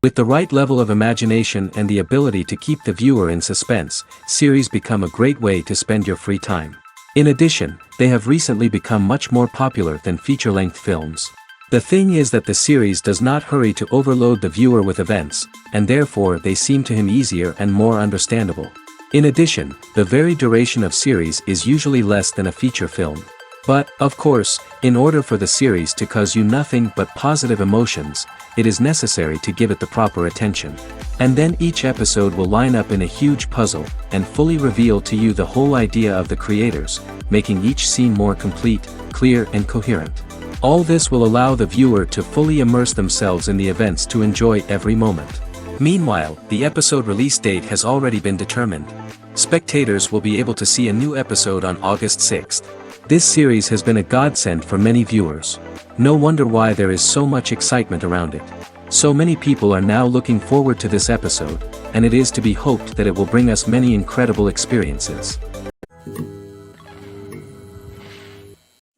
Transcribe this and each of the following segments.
With the right level of imagination and the ability to keep the viewer in suspense, series become a great way to spend your free time. In addition, they have recently become much more popular than feature-length films. The thing is that the series does not hurry to overload the viewer with events, and therefore they seem to him easier and more understandable. In addition, the very duration of series is usually less than a feature film. But, of course, in order for the series to cause you nothing but positive emotions, it is necessary to give it the proper attention. And then each episode will line up in a huge puzzle, and fully reveal to you the whole idea of the creators, making each scene more complete, clear and coherent. All this will allow the viewer to fully immerse themselves in the events to enjoy every moment. Meanwhile, the episode release date has already been determined. Spectators will be able to see a new episode on August 6th. This series has been a godsend for many viewers. No wonder why there is so much excitement around it. So many people are now looking forward to this episode, and it is to be hoped that it will bring us many incredible experiences.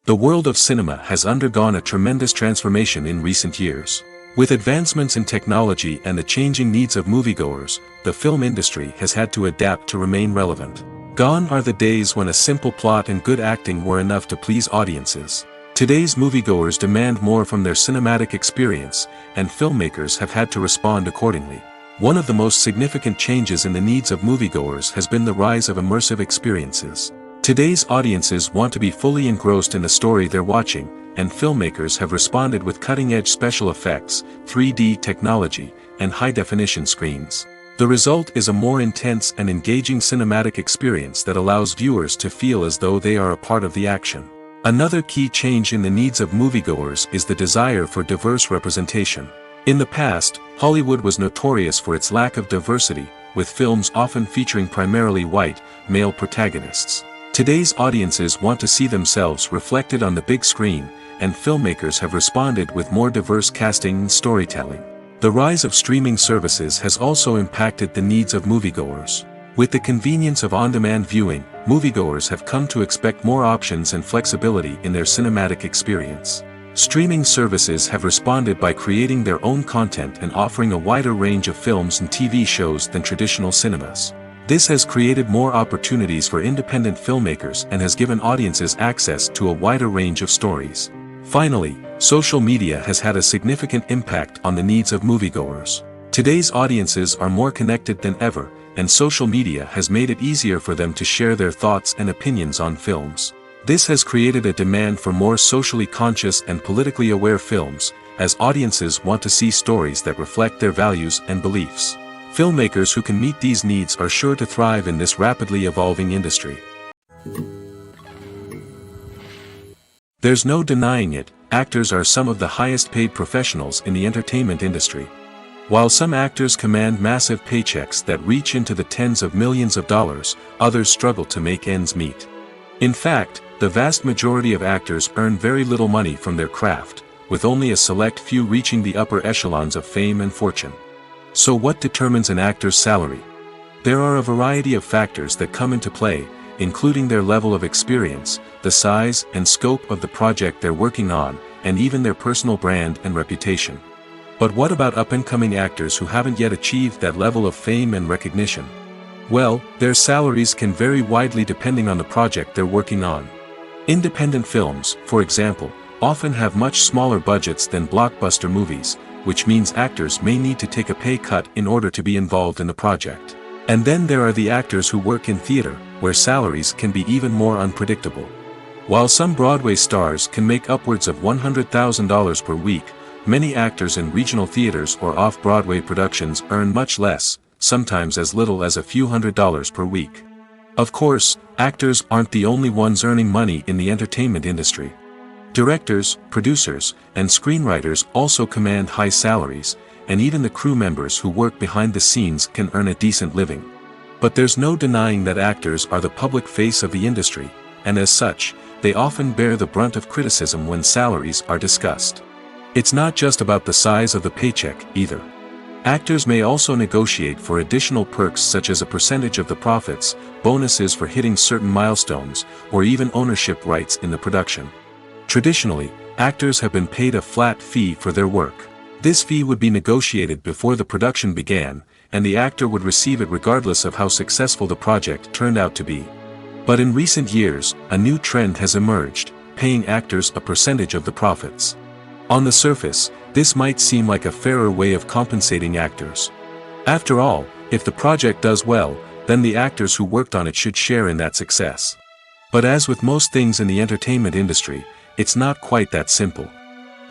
The world of cinema has undergone a tremendous transformation in recent years. With advancements in technology and the changing needs of moviegoers, the film industry has had to adapt to remain relevant. Gone are the days when a simple plot and good acting were enough to please audiences. Today's moviegoers demand more from their cinematic experience, and filmmakers have had to respond accordingly. One of the most significant changes in the needs of moviegoers has been the rise of immersive experiences. Today's audiences want to be fully engrossed in the story they're watching, and filmmakers have responded with cutting-edge special effects, 3D technology, and high-definition screens. The result is a more intense and engaging cinematic experience that allows viewers to feel as though they are a part of the action. Another key change in the needs of moviegoers is the desire for diverse representation. In the past, Hollywood was notorious for its lack of diversity, with films often featuring primarily white, male protagonists. Today's audiences want to see themselves reflected on the big screen, and filmmakers have responded with more diverse casting and storytelling. The rise of streaming services has also impacted the needs of moviegoers. With the convenience of on-demand viewing, moviegoers have come to expect more options and flexibility in their cinematic experience. Streaming services have responded by creating their own content and offering a wider range of films and TV shows than traditional cinemas. This has created more opportunities for independent filmmakers and has given audiences access to a wider range of stories. Finally, social media has had a significant impact on the needs of moviegoers. Today's audiences are more connected than ever, and social media has made it easier for them to share their thoughts and opinions on films. This has created a demand for more socially conscious and politically aware films, as audiences want to see stories that reflect their values and beliefs. Filmmakers who can meet these needs are sure to thrive in this rapidly evolving industry. There's no denying it, actors are some of the highest paid professionals in the entertainment industry. While some actors command massive paychecks that reach into the tens of millions of dollars, others struggle to make ends meet. In fact, the vast majority of actors earn very little money from their craft, with only a select few reaching the upper echelons of fame and fortune. So what determines an actor's salary? There are a variety of factors that come into play, including their level of experience, the size and scope of the project they're working on, and even their personal brand and reputation. But what about up-and-coming actors who haven't yet achieved that level of fame and recognition? Well, their salaries can vary widely depending on the project they're working on. Independent films, for example, often have much smaller budgets than blockbuster movies, which means actors may need to take a pay cut in order to be involved in the project. And then there are the actors who work in theater, where salaries can be even more unpredictable. While some Broadway stars can make upwards of $100,000 per week, many actors in regional theaters or off-Broadway productions earn much less, sometimes as little as a few $100s per week. Of course, actors aren't the only ones earning money in the entertainment industry. Directors, producers, and screenwriters also command high salaries, and even the crew members who work behind the scenes can earn a decent living. But there's no denying that actors are the public face of the industry, and as such, they often bear the brunt of criticism when salaries are discussed. It's not just about the size of the paycheck, either. Actors may also negotiate for additional perks such as a percentage of the profits, bonuses for hitting certain milestones, or even ownership rights in the production. Traditionally, actors have been paid a flat fee for their work. This fee would be negotiated before the production began, and the actor would receive it regardless of how successful the project turned out to be. But in recent years, a new trend has emerged, paying actors a percentage of the profits. On the surface, this might seem like a fairer way of compensating actors. After all, if the project does well, then the actors who worked on it should share in that success. But as with most things in the entertainment industry, it's not quite that simple.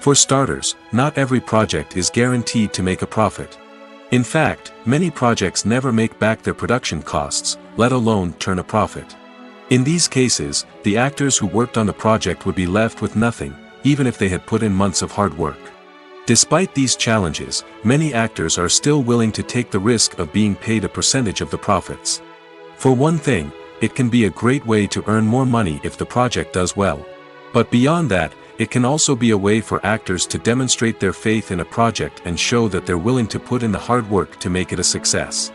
For starters, not every project is guaranteed to make a profit. In fact, many projects never make back their production costs, let alone turn a profit. In these cases, the actors who worked on the project would be left with nothing, even if they had put in months of hard work. Despite these challenges, many actors are still willing to take the risk of being paid a percentage of the profits. For one thing, it can be a great way to earn more money if the project does well. But beyond that, it can also be a way for actors to demonstrate their faith in a project and show that they're willing to put in the hard work to make it a success.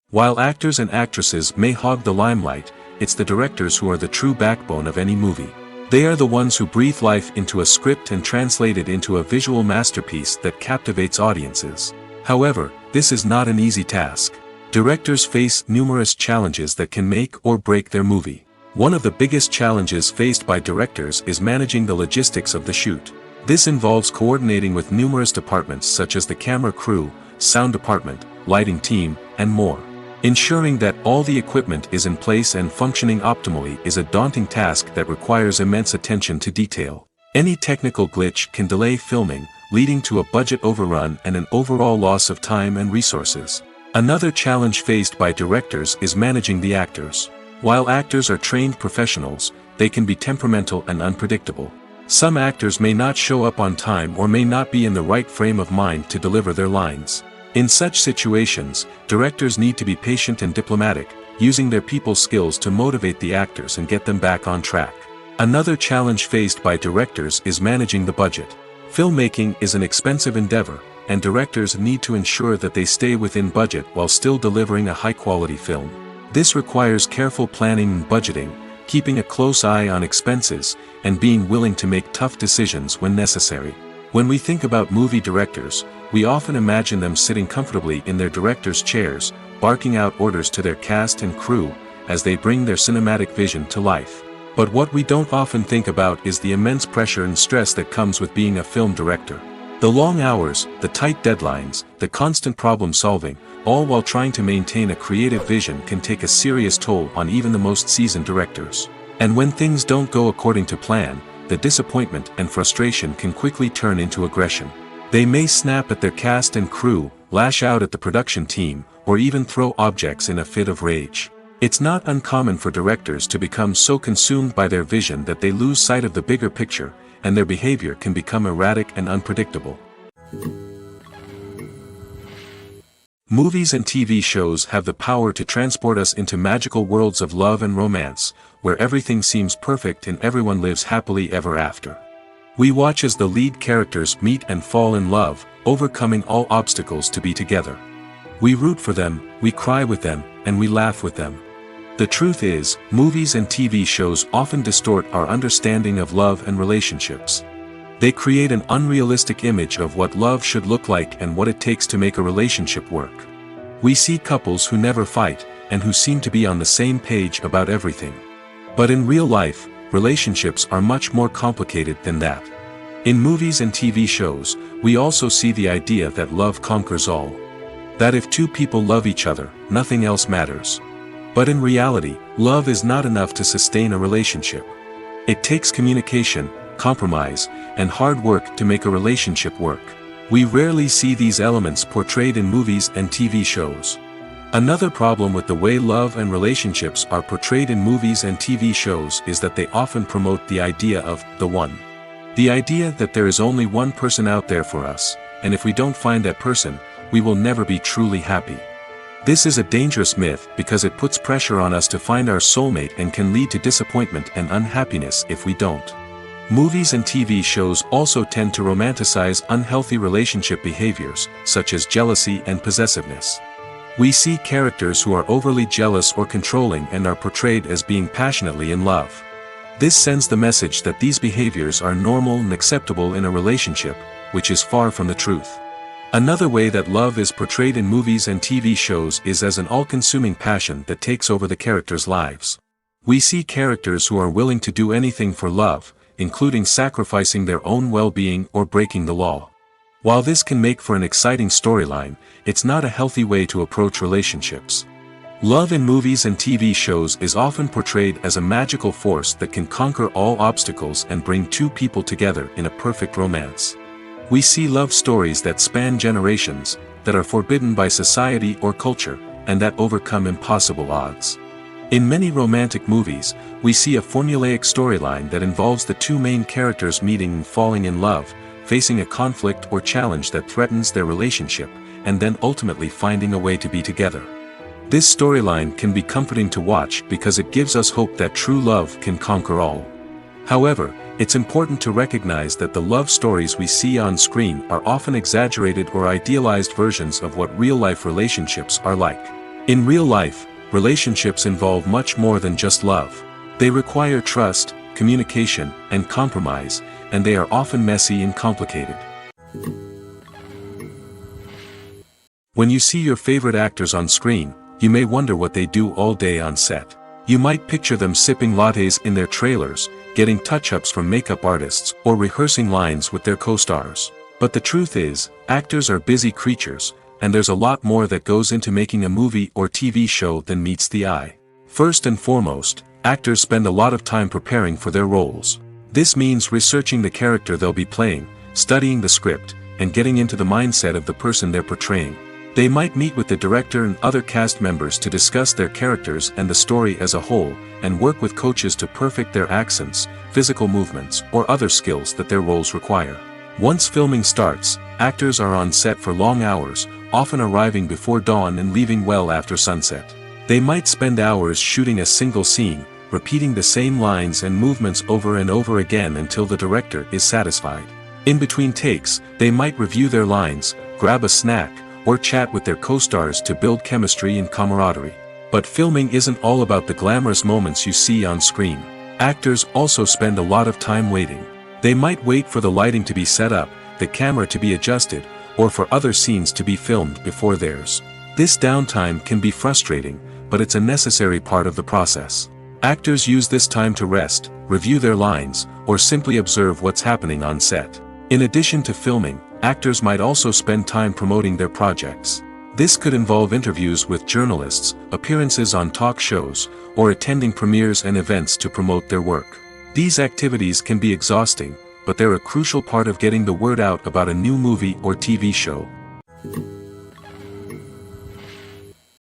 While actors and actresses may hog the limelight, it's the directors who are the true backbone of any movie. They are the ones who breathe life into a script and translate it into a visual masterpiece that captivates audiences. However, this is not an easy task. Directors face numerous challenges that can make or break their movie. One of the biggest challenges faced by directors is managing the logistics of the shoot. This involves coordinating with numerous departments such as the camera crew, sound department, lighting team, and more. Ensuring that all the equipment is in place and functioning optimally is a daunting task that requires immense attention to detail. Any technical glitch can delay filming, leading to a budget overrun and an overall loss of time and resources. Another challenge faced by directors is managing the actors. While actors are trained professionals, they can be temperamental and unpredictable. Some actors may not show up on time or may not be in the right frame of mind to deliver their lines. In such situations, directors need to be patient and diplomatic, using their people skills to motivate the actors and get them back on track. Another challenge faced by directors is managing the budget. Filmmaking is an expensive endeavor, and directors need to ensure that they stay within budget while still delivering a high-quality film. This requires careful planning and budgeting, keeping a close eye on expenses, and being willing to make tough decisions when necessary. When we think about movie directors, we often imagine them sitting comfortably in their director's chairs, barking out orders to their cast and crew, as they bring their cinematic vision to life. But what we don't often think about is the immense pressure and stress that comes with being a film director. The long hours, the tight deadlines, the constant problem solving, all while trying to maintain a creative vision can take a serious toll on even the most seasoned directors. And when things don't go according to plan, the disappointment and frustration can quickly turn into aggression. They may snap at their cast and crew, lash out at the production team, or even throw objects in a fit of rage. It's not uncommon for directors to become so consumed by their vision that they lose sight of the bigger picture, and their behavior can become erratic and unpredictable. Movies and TV shows have the power to transport us into magical worlds of love and romance, where everything seems perfect and everyone lives happily ever after. We watch as the lead characters meet and fall in love, overcoming all obstacles to be together. We root for them, we cry with them, and we laugh with them. The truth is, movies and TV shows often distort our understanding of love and relationships. They create an unrealistic image of what love should look like and what it takes to make a relationship work. We see couples who never fight, and who seem to be on the same page about everything. But in real life, relationships are much more complicated than that. In movies and TV shows, we also see the idea that love conquers all. That if two people love each other, nothing else matters. But in reality, love is not enough to sustain a relationship. It takes communication, compromise, and hard work to make a relationship work. We rarely see these elements portrayed in movies and TV shows. Another problem with the way love and relationships are portrayed in movies and TV shows is that they often promote the idea of the one. The idea that there is only one person out there for us, and if we don't find that person, we will never be truly happy. This is a dangerous myth because it puts pressure on us to find our soulmate and can lead to disappointment and unhappiness if we don't. Movies and TV shows also tend to romanticize unhealthy relationship behaviors, such as jealousy and possessiveness. We see characters who are overly jealous or controlling and are portrayed as being passionately in love. This sends the message that these behaviors are normal and acceptable in a relationship, which is far from the truth. Another way that love is portrayed in movies and TV shows is as an all-consuming passion that takes over the characters' lives. We see characters who are willing to do anything for love, including sacrificing their own well-being or breaking the law. While this can make for an exciting storyline, it's not a healthy way to approach relationships. Love in movies and TV shows is often portrayed as a magical force that can conquer all obstacles and bring two people together in a perfect romance. We see love stories that span generations, that are forbidden by society or culture, and that overcome impossible odds. In many romantic movies, we see a formulaic storyline that involves the two main characters meeting and falling in love, facing a conflict or challenge that threatens their relationship, and then ultimately finding a way to be together. This storyline can be comforting to watch because it gives us hope that true love can conquer all. However, it's important to recognize that the love stories we see on screen are often exaggerated or idealized versions of what real-life relationships are like. In real life, relationships involve much more than just love. They require trust, communication, and compromise, and they are often messy and complicated. When you see your favorite actors on screen, you may wonder what they do all day on set. You might picture them sipping lattes in their trailers, getting touch-ups from makeup artists, or rehearsing lines with their co-stars. But the truth is, actors are busy creatures, and there's a lot more that goes into making a movie or TV show than meets the eye. First and foremost, actors spend a lot of time preparing for their roles. This means researching the character they'll be playing, studying the script, and getting into the mindset of the person they're portraying. They might meet with the director and other cast members to discuss their characters and the story as a whole, and work with coaches to perfect their accents, physical movements, or other skills that their roles require. Once filming starts, actors are on set for long hours, often arriving before dawn and leaving well after sunset. They might spend hours shooting a single scene, repeating the same lines and movements over and over again until the director is satisfied. In between takes, they might review their lines, grab a snack, or chat with their co-stars to build chemistry and camaraderie. But filming isn't all about the glamorous moments you see on screen. Actors also spend a lot of time waiting. They might wait for the lighting to be set up, the camera to be adjusted, or for other scenes to be filmed before theirs. This downtime can be frustrating, but it's a necessary part of the process. Actors use this time to rest, review their lines, or simply observe what's happening on set. In addition to filming, actors might also spend time promoting their projects. This could involve interviews with journalists, appearances on talk shows, or attending premieres and events to promote their work. These activities can be exhausting, but they're a crucial part of getting the word out about a new movie or TV show.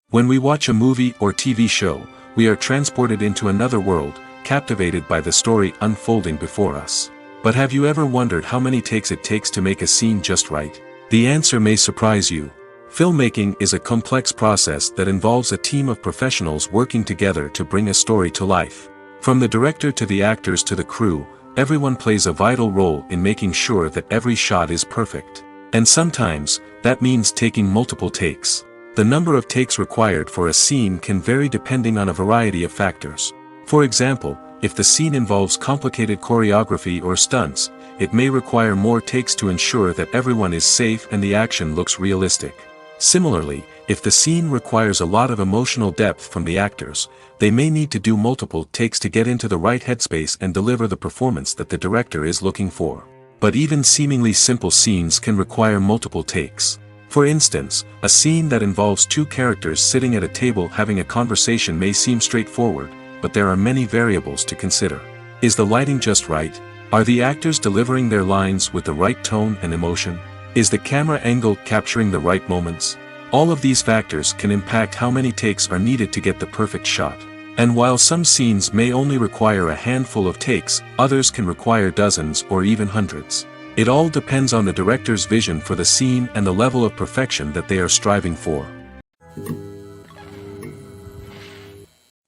When we watch a movie or TV show, we are transported into another world, captivated by the story unfolding before us. But have you ever wondered how many takes it takes to make a scene just right? The answer may surprise you. Filmmaking is a complex process that involves a team of professionals working together to bring a story to life. From the director to the actors to the crew, everyone plays a vital role in making sure that every shot is perfect. And sometimes, that means taking multiple takes. The number of takes required for a scene can vary depending on a variety of factors. For example, if the scene involves complicated choreography or stunts, it may require more takes to ensure that everyone is safe and the action looks realistic. Similarly, if the scene requires a lot of emotional depth from the actors, they may need to do multiple takes to get into the right headspace and deliver the performance that the director is looking for. But even seemingly simple scenes can require multiple takes. For instance, a scene that involves two characters sitting at a table having a conversation may seem straightforward, but there are many variables to consider. Is the lighting just right? Are the actors delivering their lines with the right tone and emotion? Is the camera angle capturing the right moments? All of these factors can impact how many takes are needed to get the perfect shot. And while some scenes may only require a handful of takes, others can require dozens or even hundreds. It all depends on the director's vision for the scene and the level of perfection that they are striving for.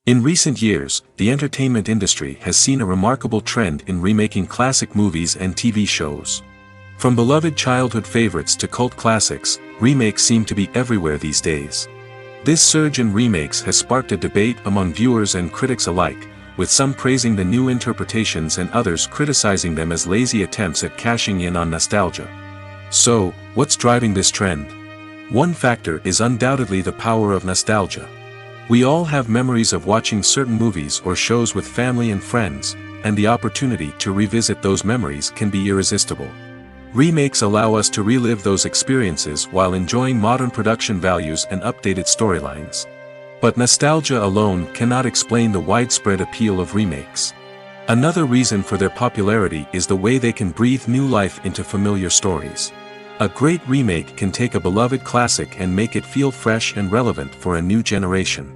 In recent years, the entertainment industry has seen a remarkable trend in remaking classic movies and TV shows. From beloved childhood favorites to cult classics, remakes seem to be everywhere these days. This surge in remakes has sparked a debate among viewers and critics alike, with some praising the new interpretations and others criticizing them as lazy attempts at cashing in on nostalgia. So, what's driving this trend? One factor is undoubtedly the power of nostalgia. We all have memories of watching certain movies or shows with family and friends, and the opportunity to revisit those memories can be irresistible. Remakes allow us to relive those experiences while enjoying modern production values and updated storylines. But nostalgia alone cannot explain the widespread appeal of remakes. Another reason for their popularity is the way they can breathe new life into familiar stories. A great remake can take a beloved classic and make it feel fresh and relevant for a new generation.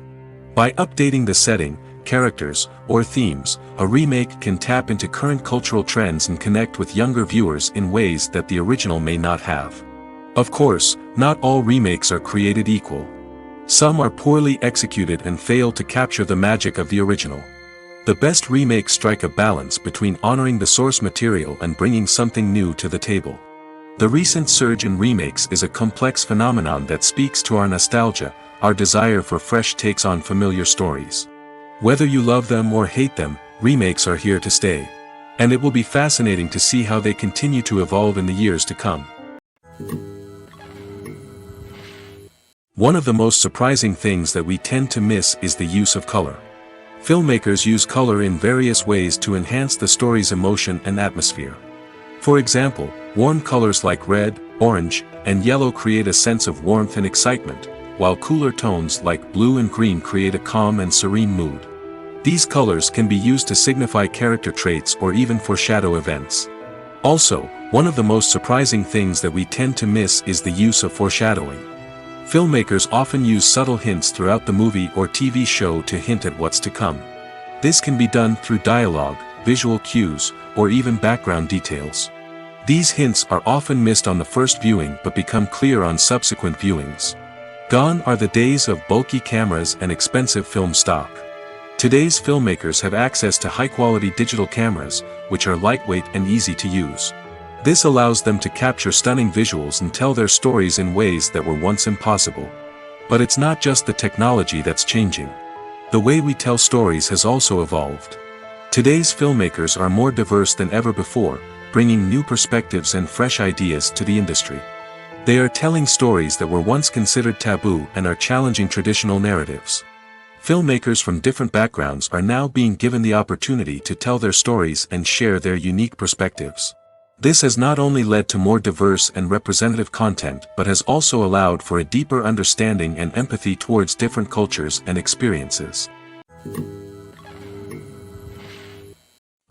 By updating the setting, characters, or themes, a remake can tap into current cultural trends and connect with younger viewers in ways that the original may not have. Of course, not all remakes are created equal. Some are poorly executed and fail to capture the magic of the original. The best remakes strike a balance between honoring the source material and bringing something new to the table. The recent surge in remakes is a complex phenomenon that speaks to our nostalgia, our desire for fresh takes on familiar stories. Whether you love them or hate them, remakes are here to stay. And it will be fascinating to see how they continue to evolve in the years to come. One of the most surprising things that we tend to miss is the use of color. Filmmakers use color in various ways to enhance the story's emotion and atmosphere. For example, warm colors like red, orange, and yellow create a sense of warmth and excitement, while cooler tones like blue and green create a calm and serene mood. These colors can be used to signify character traits or even foreshadow events. Also, one of the most surprising things that we tend to miss is the use of foreshadowing. Filmmakers often use subtle hints throughout the movie or TV show to hint at what's to come. This can be done through dialogue, visual cues, or even background details. These hints are often missed on the first viewing but become clear on subsequent viewings. Gone are the days of bulky cameras and expensive film stock. Today's filmmakers have access to high-quality digital cameras, which are lightweight and easy to use. This allows them to capture stunning visuals and tell their stories in ways that were once impossible. But it's not just the technology that's changing. The way we tell stories has also evolved. Today's filmmakers are more diverse than ever before, bringing new perspectives and fresh ideas to the industry. They are telling stories that were once considered taboo and are challenging traditional narratives. Filmmakers from different backgrounds are now being given the opportunity to tell their stories and share their unique perspectives. This has not only led to more diverse and representative content but has also allowed for a deeper understanding and empathy towards different cultures and experiences.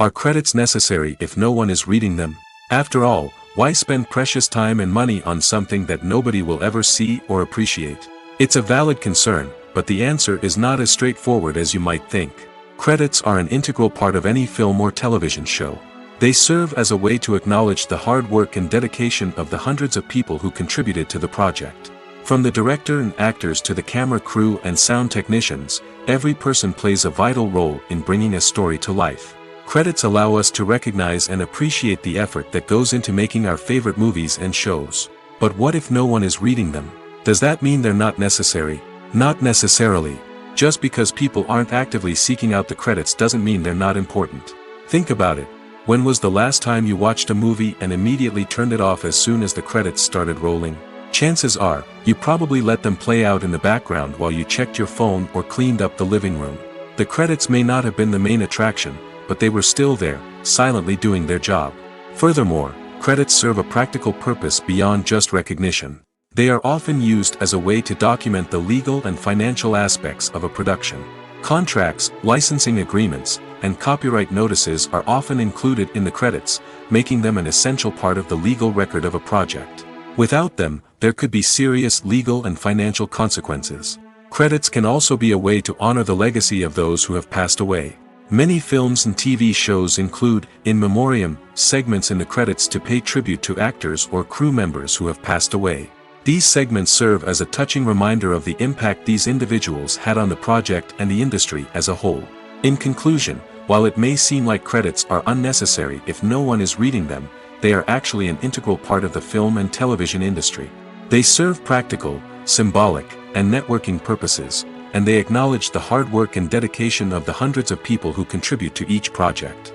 Are credits necessary if no one is reading them? After all, why spend precious time and money on something that nobody will ever see or appreciate? It's a valid concern, but the answer is not as straightforward as you might think. Credits are an integral part of any film or television show. They serve as a way to acknowledge the hard work and dedication of the hundreds of people who contributed to the project. From the director and actors to the camera crew and sound technicians, every person plays a vital role in bringing a story to life. Credits allow us to recognize and appreciate the effort that goes into making our favorite movies and shows. But what if no one is reading them? Does that mean they're not necessary? Not necessarily. Just because people aren't actively seeking out the credits doesn't mean they're not important. Think about it. When was the last time you watched a movie and immediately turned it off as soon as the credits started rolling? Chances are, you probably let them play out in the background while you checked your phone or cleaned up the living room. The credits may not have been the main attraction, but they were still there, silently doing their job. Furthermore, credits serve a practical purpose beyond just recognition. They are often used as a way to document the legal and financial aspects of a production. Contracts, licensing agreements, and copyright notices are often included in the credits, making them an essential part of the legal record of a project. Without them, there could be serious legal and financial consequences. Credits can also be a way to honor the legacy of those who have passed away. Many films and TV shows include, in memoriam, segments in the credits to pay tribute to actors or crew members who have passed away. These segments serve as a touching reminder of the impact these individuals had on the project and the industry as a whole. In conclusion, while it may seem like credits are unnecessary if no one is reading them, they are actually an integral part of the film and television industry. They serve practical, symbolic, and networking purposes, and they acknowledge the hard work and dedication of the hundreds of people who contribute to each project.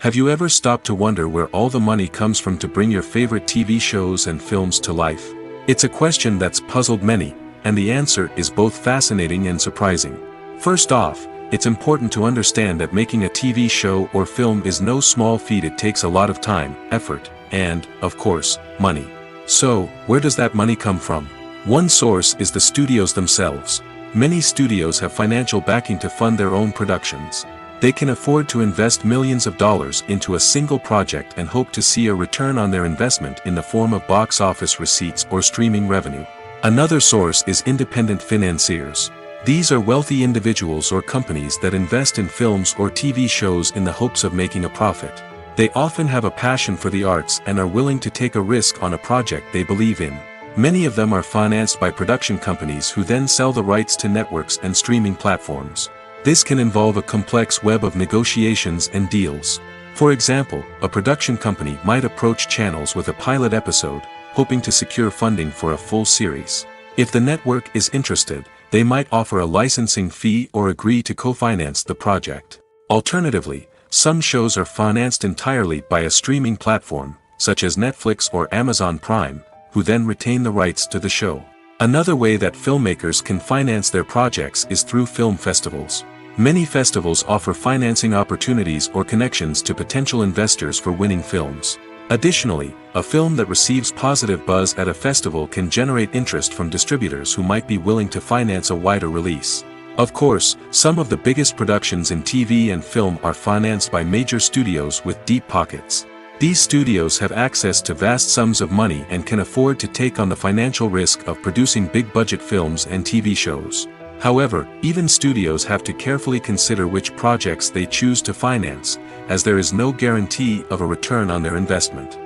Have you ever stopped to wonder where all the money comes from to bring your favorite TV shows and films to life? It's a question that's puzzled many, and the answer is both fascinating and surprising. First off, it's important to understand that making a TV show or film is no small feat. It takes a lot of time, effort, and, of course, money. So, where does that money come from? One source is the studios themselves. Many studios have financial backing to fund their own productions. They can afford to invest millions of dollars into a single project and hope to see a return on their investment in the form of box office receipts or streaming revenue. Another source is independent financiers. These are wealthy individuals or companies that invest in films or TV shows in the hopes of making a profit. They often have a passion for the arts and are willing to take a risk on a project they believe in. Many of them are financed by production companies who then sell the rights to networks and streaming platforms. This can involve a complex web of negotiations and deals. For example, a production company might approach channels with a pilot episode, hoping to secure funding for a full series. If the network is interested, they might offer a licensing fee or agree to co-finance the project. Alternatively, some shows are financed entirely by a streaming platform, such as Netflix or Amazon Prime, who then retain the rights to the show. Another way that filmmakers can finance their projects is through film festivals. Many festivals offer financing opportunities or connections to potential investors for winning films. Additionally, a film that receives positive buzz at a festival can generate interest from distributors who might be willing to finance a wider release. Of course, some of the biggest productions in TV and film are financed by major studios with deep pockets. These studios have access to vast sums of money and can afford to take on the financial risk of producing big-budget films and TV shows. However, even studios have to carefully consider which projects they choose to finance, as there is no guarantee of a return on their investment.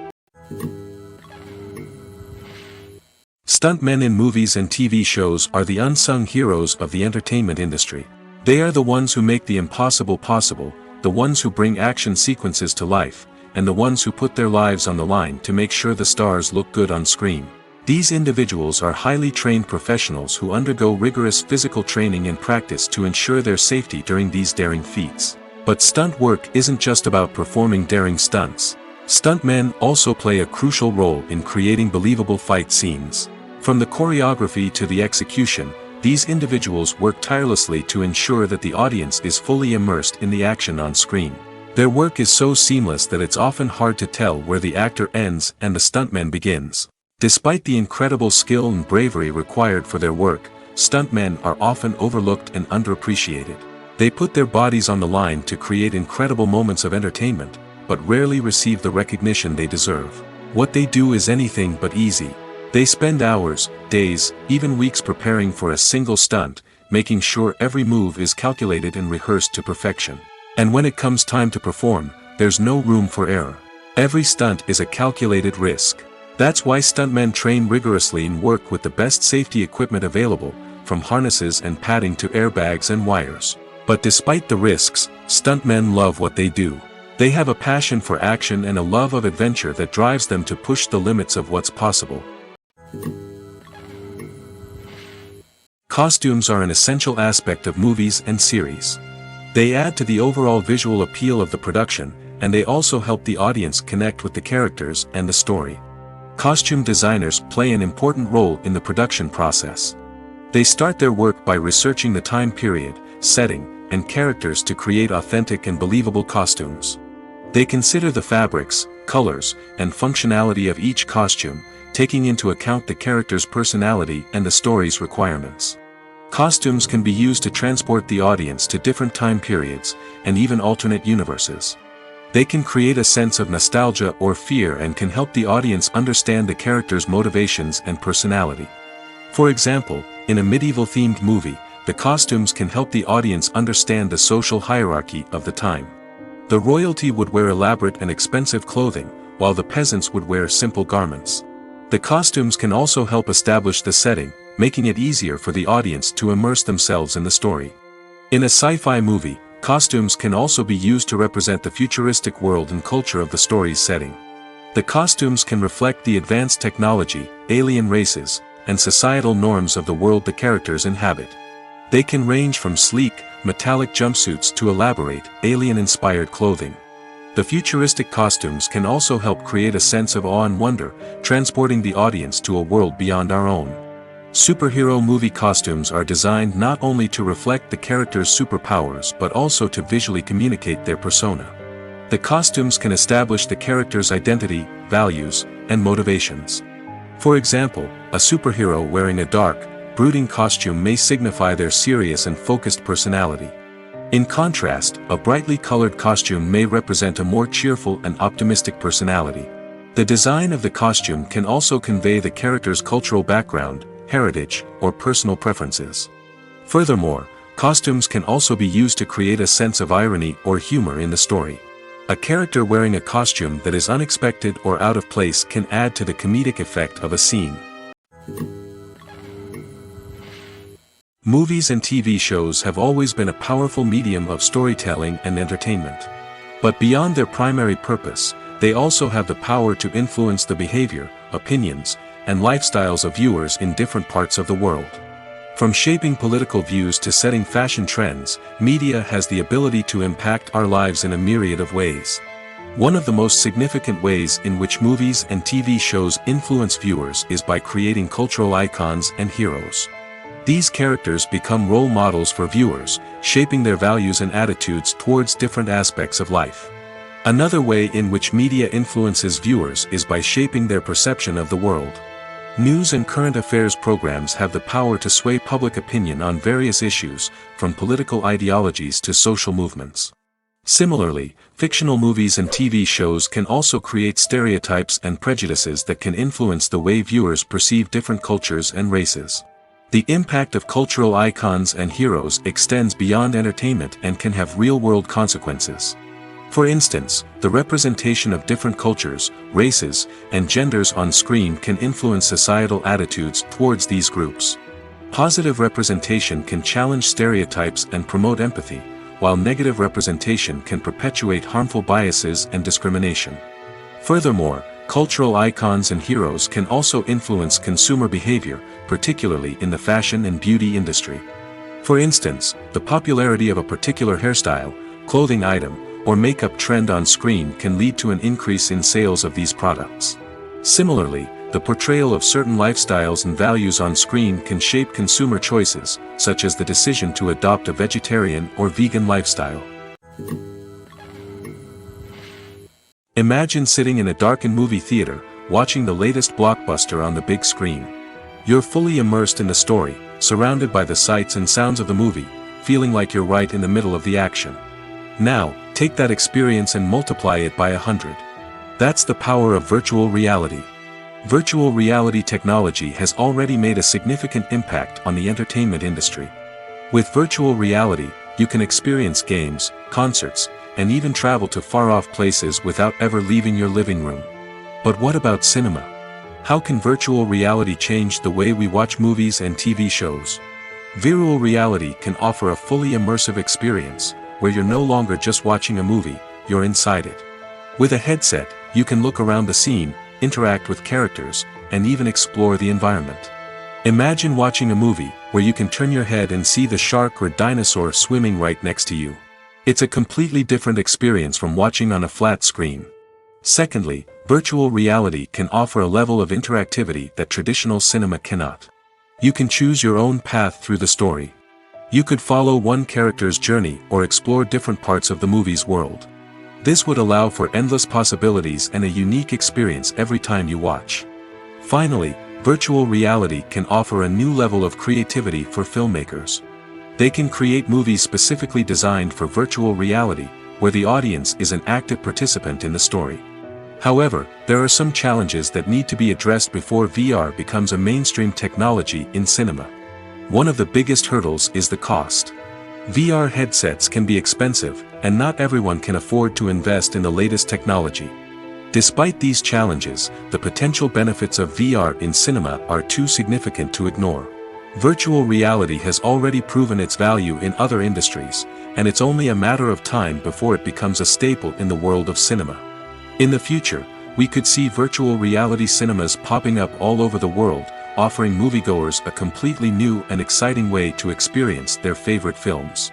Stuntmen in movies and TV shows are the unsung heroes of the entertainment industry. They are the ones who make the impossible possible, the ones who bring action sequences to life, and the ones who put their lives on the line to make sure the stars look good on screen. These individuals are highly trained professionals who undergo rigorous physical training and practice to ensure their safety during these daring feats. But stunt work isn't just about performing daring stunts. Stuntmen also play a crucial role in creating believable fight scenes. From the choreography to the execution, these individuals work tirelessly to ensure that the audience is fully immersed in the action on screen. Their work is so seamless that it's often hard to tell where the actor ends and the stuntman begins. Despite the incredible skill and bravery required for their work, stuntmen are often overlooked and underappreciated. They put their bodies on the line to create incredible moments of entertainment, but rarely receive the recognition they deserve. What they do is anything but easy. They spend hours, days, even weeks preparing for a single stunt, making sure every move is calculated and rehearsed to perfection. And when it comes time to perform, there's no room for error. Every stunt is a calculated risk. That's why stuntmen train rigorously and work with the best safety equipment available, from harnesses and padding to airbags and wires. But despite the risks, stuntmen love what they do. They have a passion for action and a love of adventure that drives them to push the limits of what's possible. Costumes are an essential aspect of movies and series. They add to the overall visual appeal of the production, and they also help the audience connect with the characters and the story. Costume designers play an important role in the production process. They start their work by researching the time period, setting, and characters to create authentic and believable costumes. They consider the fabrics, colors, and functionality of each costume, taking into account the character's personality and the story's requirements. Costumes can be used to transport the audience to different time periods, and even alternate universes. They can create a sense of nostalgia or fear and can help the audience understand the character's motivations and personality. For example, in a medieval-themed movie, the costumes can help the audience understand the social hierarchy of the time. The royalty would wear elaborate and expensive clothing, while the peasants would wear simple garments. The costumes can also help establish the setting, making it easier for the audience to immerse themselves in the story. In a sci-fi movie, costumes can also be used to represent the futuristic world and culture of the story's setting. The costumes can reflect the advanced technology, alien races, and societal norms of the world the characters inhabit. They can range from sleek, metallic jumpsuits to elaborate, alien-inspired clothing. The futuristic costumes can also help create a sense of awe and wonder, transporting the audience to a world beyond our own. Superhero movie costumes are designed not only to reflect the character's superpowers but also to visually communicate their persona. The costumes can establish the character's identity, values, and motivations. For example, a superhero wearing a dark, brooding costume may signify their serious and focused personality. In contrast, a brightly colored costume may represent a more cheerful and optimistic personality. The design of the costume can also convey the character's cultural background, heritage, or personal preferences. Furthermore, costumes can also be used to create a sense of irony or humor in the story. A character wearing a costume that is unexpected or out of place can add to the comedic effect of a scene. Movies and TV shows have always been a powerful medium of storytelling and entertainment. But beyond their primary purpose, they also have the power to influence the behavior, opinions, and lifestyles of viewers in different parts of the world. From shaping political views to setting fashion trends, media has the ability to impact our lives in a myriad of ways. One of the most significant ways in which movies and TV shows influence viewers is by creating cultural icons and heroes. These characters become role models for viewers, shaping their values and attitudes towards different aspects of life. Another way in which media influences viewers is by shaping their perception of the world. News and current affairs programs have the power to sway public opinion on various issues, from political ideologies to social movements. Similarly, fictional movies and TV shows can also create stereotypes and prejudices that can influence the way viewers perceive different cultures and races. The impact of cultural icons and heroes extends beyond entertainment and can have real-world consequences. For instance, the representation of different cultures, races, and genders on screen can influence societal attitudes towards these groups. Positive representation can challenge stereotypes and promote empathy, while negative representation can perpetuate harmful biases and discrimination. Furthermore, cultural icons and heroes can also influence consumer behavior, particularly in the fashion and beauty industry. For instance, the popularity of a particular hairstyle, clothing item, or makeup trend on screen can lead to an increase in sales of these products. Similarly, the portrayal of certain lifestyles and values on screen can shape consumer choices, such as the decision to adopt a vegetarian or vegan lifestyle. Imagine sitting in a darkened movie theater, watching the latest blockbuster on the big screen. You're fully immersed in the story, surrounded by the sights and sounds of the movie, feeling like you're right in the middle of the action. Now, take that experience and multiply it by 100. That's the power of virtual reality. Virtual reality technology has already made a significant impact on the entertainment industry. With virtual reality, you can experience games, concerts, and even travel to far-off places without ever leaving your living room. But what about cinema? How can virtual reality change the way we watch movies and TV shows? Virtual reality can offer a fully immersive experience, where you're no longer just watching a movie, you're inside it. With a headset, you can look around the scene, interact with characters, and even explore the environment. Imagine watching a movie, where you can turn your head and see the shark or dinosaur swimming right next to you. It's a completely different experience from watching on a flat screen. Secondly, virtual reality can offer a level of interactivity that traditional cinema cannot. You can choose your own path through the story. You could follow one character's journey or explore different parts of the movie's world. This would allow for endless possibilities and a unique experience every time you watch. Finally, virtual reality can offer a new level of creativity for filmmakers. They can create movies specifically designed for virtual reality, where the audience is an active participant in the story. However, there are some challenges that need to be addressed before VR becomes a mainstream technology in cinema. One of the biggest hurdles is the cost. VR headsets can be expensive, and not everyone can afford to invest in the latest technology. Despite these challenges, the potential benefits of VR in cinema are too significant to ignore. Virtual reality has already proven its value in other industries, and it's only a matter of time before it becomes a staple in the world of cinema. In the future, we could see virtual reality cinemas popping up all over the world, offering moviegoers a completely new and exciting way to experience their favorite films.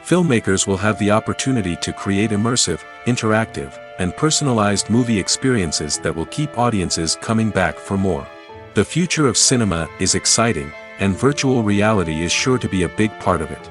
Filmmakers will have the opportunity to create immersive, interactive, and personalized movie experiences that will keep audiences coming back for more. The future of cinema is exciting, and virtual reality is sure to be a big part of it.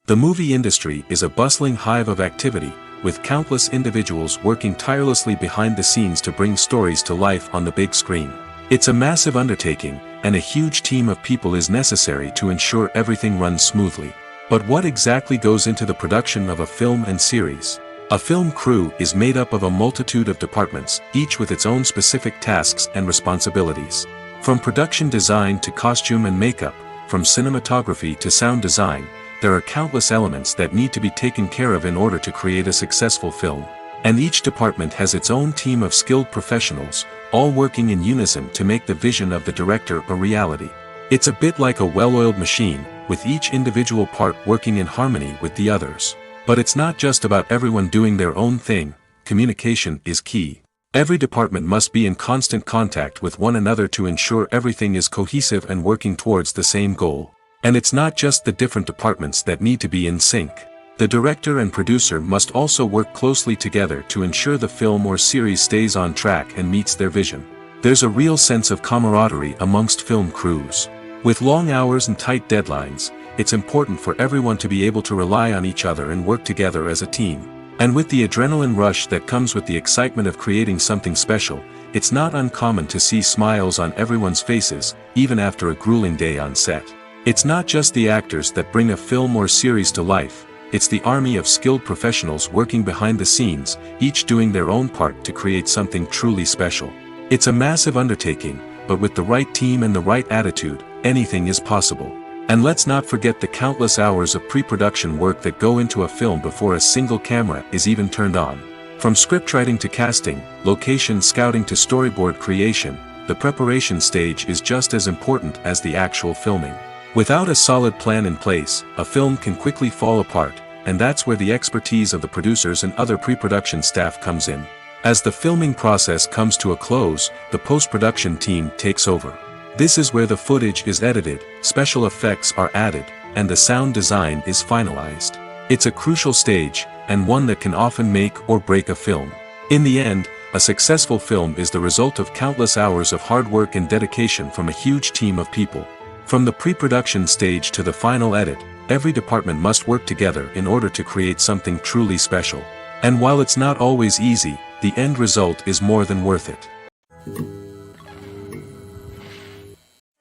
The movie industry is a bustling hive of activity, with countless individuals working tirelessly behind the scenes to bring stories to life on the big screen. It's a massive undertaking, and a huge team of people is necessary to ensure everything runs smoothly. But what exactly goes into the production of a film and series? A film crew is made up of a multitude of departments, each with its own specific tasks and responsibilities. From production design to costume and makeup, from cinematography to sound design, there are countless elements that need to be taken care of in order to create a successful film. And each department has its own team of skilled professionals, all working in unison to make the vision of the director a reality. It's a bit like a well-oiled machine, with each individual part working in harmony with the others. But it's not just about everyone doing their own thing. Communication is key. Every department must be in constant contact with one another to ensure everything is cohesive and working towards the same goal. And it's not just the different departments that need to be in sync. The director and producer must also work closely together to ensure the film or series stays on track and meets their vision. There's a real sense of camaraderie amongst film crews. With long hours and tight deadlines, it's important for everyone to be able to rely on each other and work together as a team. And with the adrenaline rush that comes with the excitement of creating something special, it's not uncommon to see smiles on everyone's faces, even after a grueling day on set. It's not just the actors that bring a film or series to life, it's the army of skilled professionals working behind the scenes, each doing their own part to create something truly special. It's a massive undertaking, but with the right team and the right attitude, anything is possible. And let's not forget the countless hours of pre-production work that go into a film before a single camera is even turned on. From scriptwriting to casting, location scouting to storyboard creation, the preparation stage is just as important as the actual filming. Without a solid plan in place, a film can quickly fall apart, and that's where the expertise of the producers and other pre-production staff comes in. As the filming process comes to a close, the post-production team takes over. This is where the footage is edited, special effects are added, and the sound design is finalized. It's a crucial stage, and one that can often make or break a film. In the end, a successful film is the result of countless hours of hard work and dedication from a huge team of people. From the pre-production stage to the final edit, every department must work together in order to create something truly special. And while it's not always easy, the end result is more than worth it.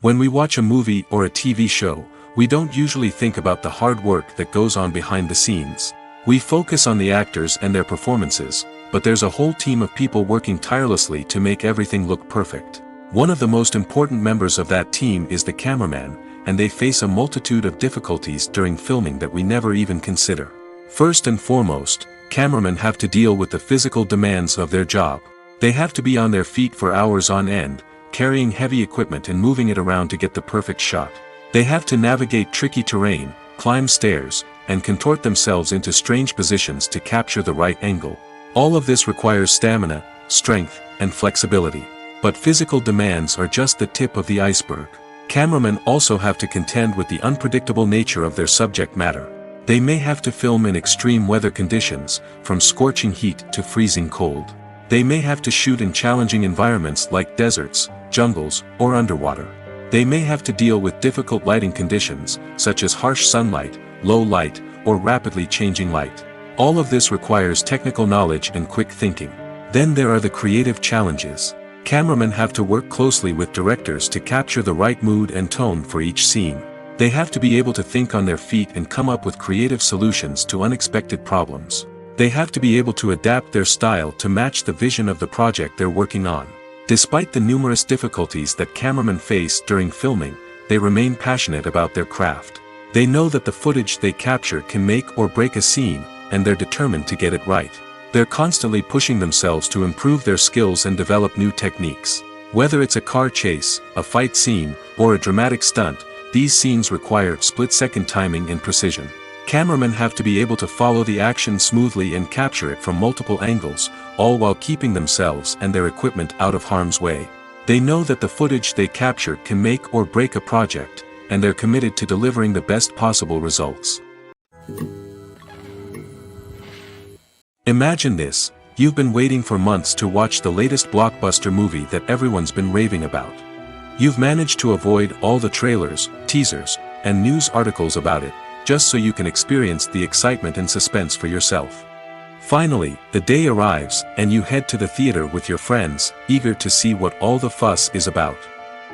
When we watch a movie or a TV show, we don't usually think about the hard work that goes on behind the scenes. We focus on the actors and their performances, but there's a whole team of people working tirelessly to make everything look perfect. One of the most important members of that team is the cameraman, and they face a multitude of difficulties during filming that we never even consider. First and foremost, cameramen have to deal with the physical demands of their job. They have to be on their feet for hours on end, carrying heavy equipment and moving it around to get the perfect shot. They have to navigate tricky terrain, climb stairs, and contort themselves into strange positions to capture the right angle. All of this requires stamina, strength, and flexibility. But physical demands are just the tip of the iceberg. Cameramen also have to contend with the unpredictable nature of their subject matter. They may have to film in extreme weather conditions, from scorching heat to freezing cold. They may have to shoot in challenging environments like deserts, jungles, or underwater. They may have to deal with difficult lighting conditions, such as harsh sunlight, low light, or rapidly changing light. All of this requires technical knowledge and quick thinking. Then there are the creative challenges. Cameramen have to work closely with directors to capture the right mood and tone for each scene. They have to be able to think on their feet and come up with creative solutions to unexpected problems. They have to be able to adapt their style to match the vision of the project they're working on. Despite the numerous difficulties that cameramen face during filming, they remain passionate about their craft. They know that the footage they capture can make or break a scene, and they're determined to get it right. They're constantly pushing themselves to improve their skills and develop new techniques. Whether it's a car chase, a fight scene, or a dramatic stunt, these scenes require split-second timing and precision. Cameramen have to be able to follow the action smoothly and capture it from multiple angles, all while keeping themselves and their equipment out of harm's way. They know that the footage they capture can make or break a project, and they're committed to delivering the best possible results. Imagine this: you've been waiting for months to watch the latest blockbuster movie that everyone's been raving about. You've managed to avoid all the trailers, teasers, and news articles about it, just so you can experience the excitement and suspense for yourself. Finally, the day arrives, and you head to the theater with your friends, eager to see what all the fuss is about.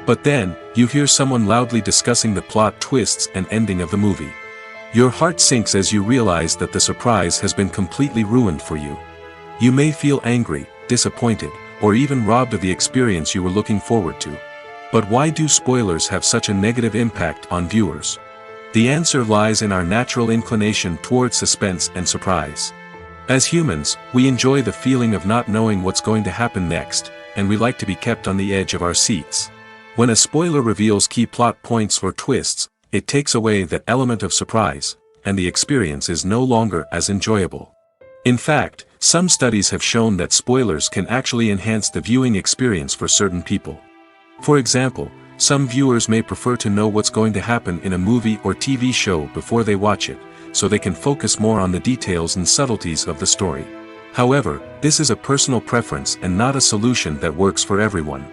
But then, you hear someone loudly discussing the plot twists and ending of the movie. Your heart sinks as you realize that the surprise has been completely ruined for you. You may feel angry, disappointed, or even robbed of the experience you were looking forward to. But why do spoilers have such a negative impact on viewers? The answer lies in our natural inclination toward suspense and surprise. As humans, we enjoy the feeling of not knowing what's going to happen next, and we like to be kept on the edge of our seats. When a spoiler reveals key plot points or twists, it takes away that element of surprise, and the experience is no longer as enjoyable. In fact, some studies have shown that spoilers can actually enhance the viewing experience for certain people. For example, some viewers may prefer to know what's going to happen in a movie or TV show before they watch it, so they can focus more on the details and subtleties of the story. However, this is a personal preference and not a solution that works for everyone.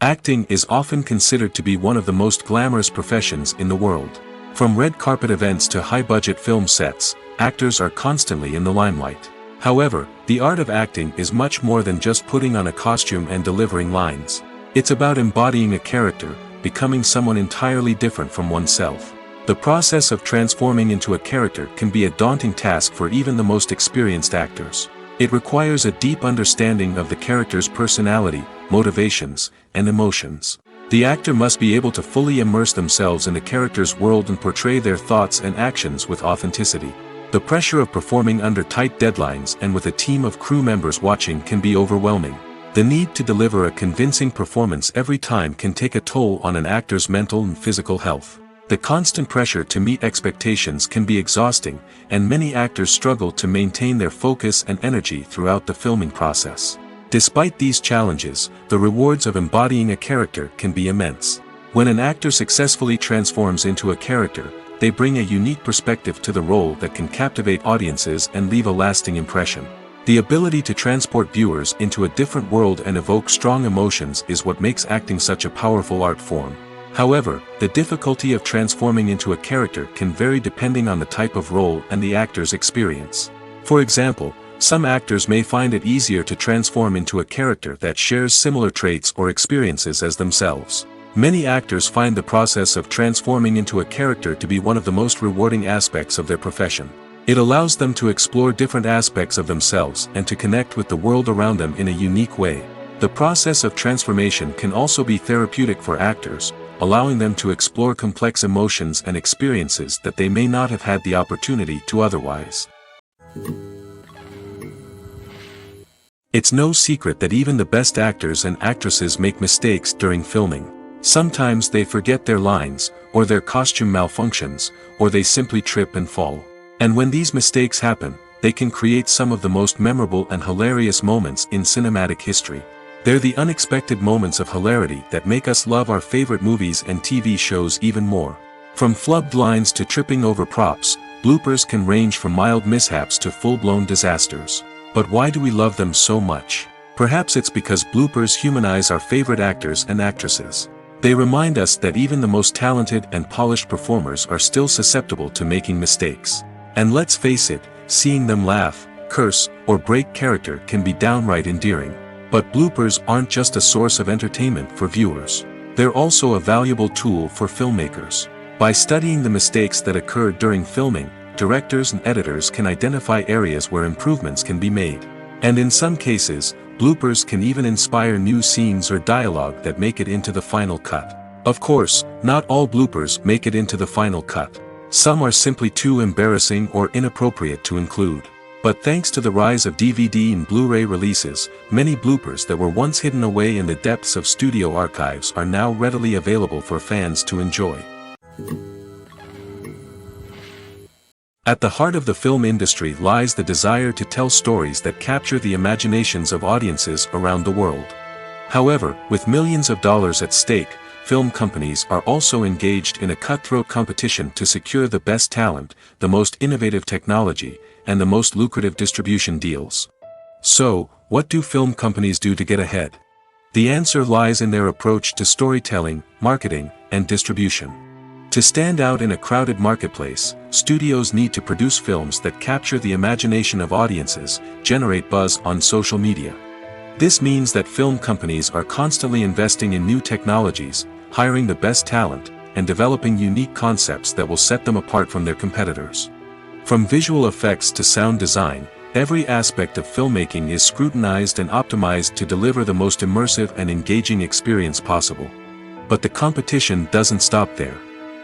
Acting is often considered to be one of the most glamorous professions in the world. From red carpet events to high-budget film sets, actors are constantly in the limelight. However, the art of acting is much more than just putting on a costume and delivering lines. It's about embodying a character, becoming someone entirely different from oneself. The process of transforming into a character can be a daunting task for even the most experienced actors. It requires a deep understanding of the character's personality, motivations, and emotions. The actor must be able to fully immerse themselves in the character's world and portray their thoughts and actions with authenticity. The pressure of performing under tight deadlines and with a team of crew members watching can be overwhelming. The need to deliver a convincing performance every time can take a toll on an actor's mental and physical health. The constant pressure to meet expectations can be exhausting, and many actors struggle to maintain their focus and energy throughout the filming process. Despite these challenges, the rewards of embodying a character can be immense. When an actor successfully transforms into a character, they bring a unique perspective to the role that can captivate audiences and leave a lasting impression. The ability to transport viewers into a different world and evoke strong emotions is what makes acting such a powerful art form. However, the difficulty of transforming into a character can vary depending on the type of role and the actor's experience. For example, some actors may find it easier to transform into a character that shares similar traits or experiences as themselves. Many actors find the process of transforming into a character to be one of the most rewarding aspects of their profession. It allows them to explore different aspects of themselves and to connect with the world around them in a unique way. The process of transformation can also be therapeutic for actors, allowing them to explore complex emotions and experiences that they may not have had the opportunity to otherwise. It's no secret that even the best actors and actresses make mistakes during filming. Sometimes they forget their lines, or their costume malfunctions, or they simply trip and fall. And when these mistakes happen, they can create some of the most memorable and hilarious moments in cinematic history. They're the unexpected moments of hilarity that make us love our favorite movies and TV shows even more. From flubbed lines to tripping over props, bloopers can range from mild mishaps to full-blown disasters. But why do we love them so much? Perhaps it's because bloopers humanize our favorite actors and actresses. They remind us that even the most talented and polished performers are still susceptible to making mistakes. And let's face it, seeing them laugh, curse, or break character can be downright endearing. But bloopers aren't just a source of entertainment for viewers. They're also a valuable tool for filmmakers. By studying the mistakes that occurred during filming, directors and editors can identify areas where improvements can be made. And in some cases, bloopers can even inspire new scenes or dialogue that make it into the final cut. Of course, not all bloopers make it into the final cut. Some are simply too embarrassing or inappropriate to include. But thanks to the rise of DVD and Blu-ray releases, many bloopers that were once hidden away in the depths of studio archives are now readily available for fans to enjoy. At the heart of the film industry lies the desire to tell stories that capture the imaginations of audiences around the world. However, with millions of dollars at stake, film companies are also engaged in a cutthroat competition to secure the best talent, the most innovative technology, and the most lucrative distribution deals. So, what do film companies do to get ahead? The answer lies in their approach to storytelling, marketing, and distribution. To stand out in a crowded marketplace, studios need to produce films that capture the imagination of audiences, generate buzz on social media. This means that film companies are constantly investing in new technologies, hiring the best talent, and developing unique concepts that will set them apart from their competitors. From visual effects to sound design, every aspect of filmmaking is scrutinized and optimized to deliver the most immersive and engaging experience possible. But the competition doesn't stop there.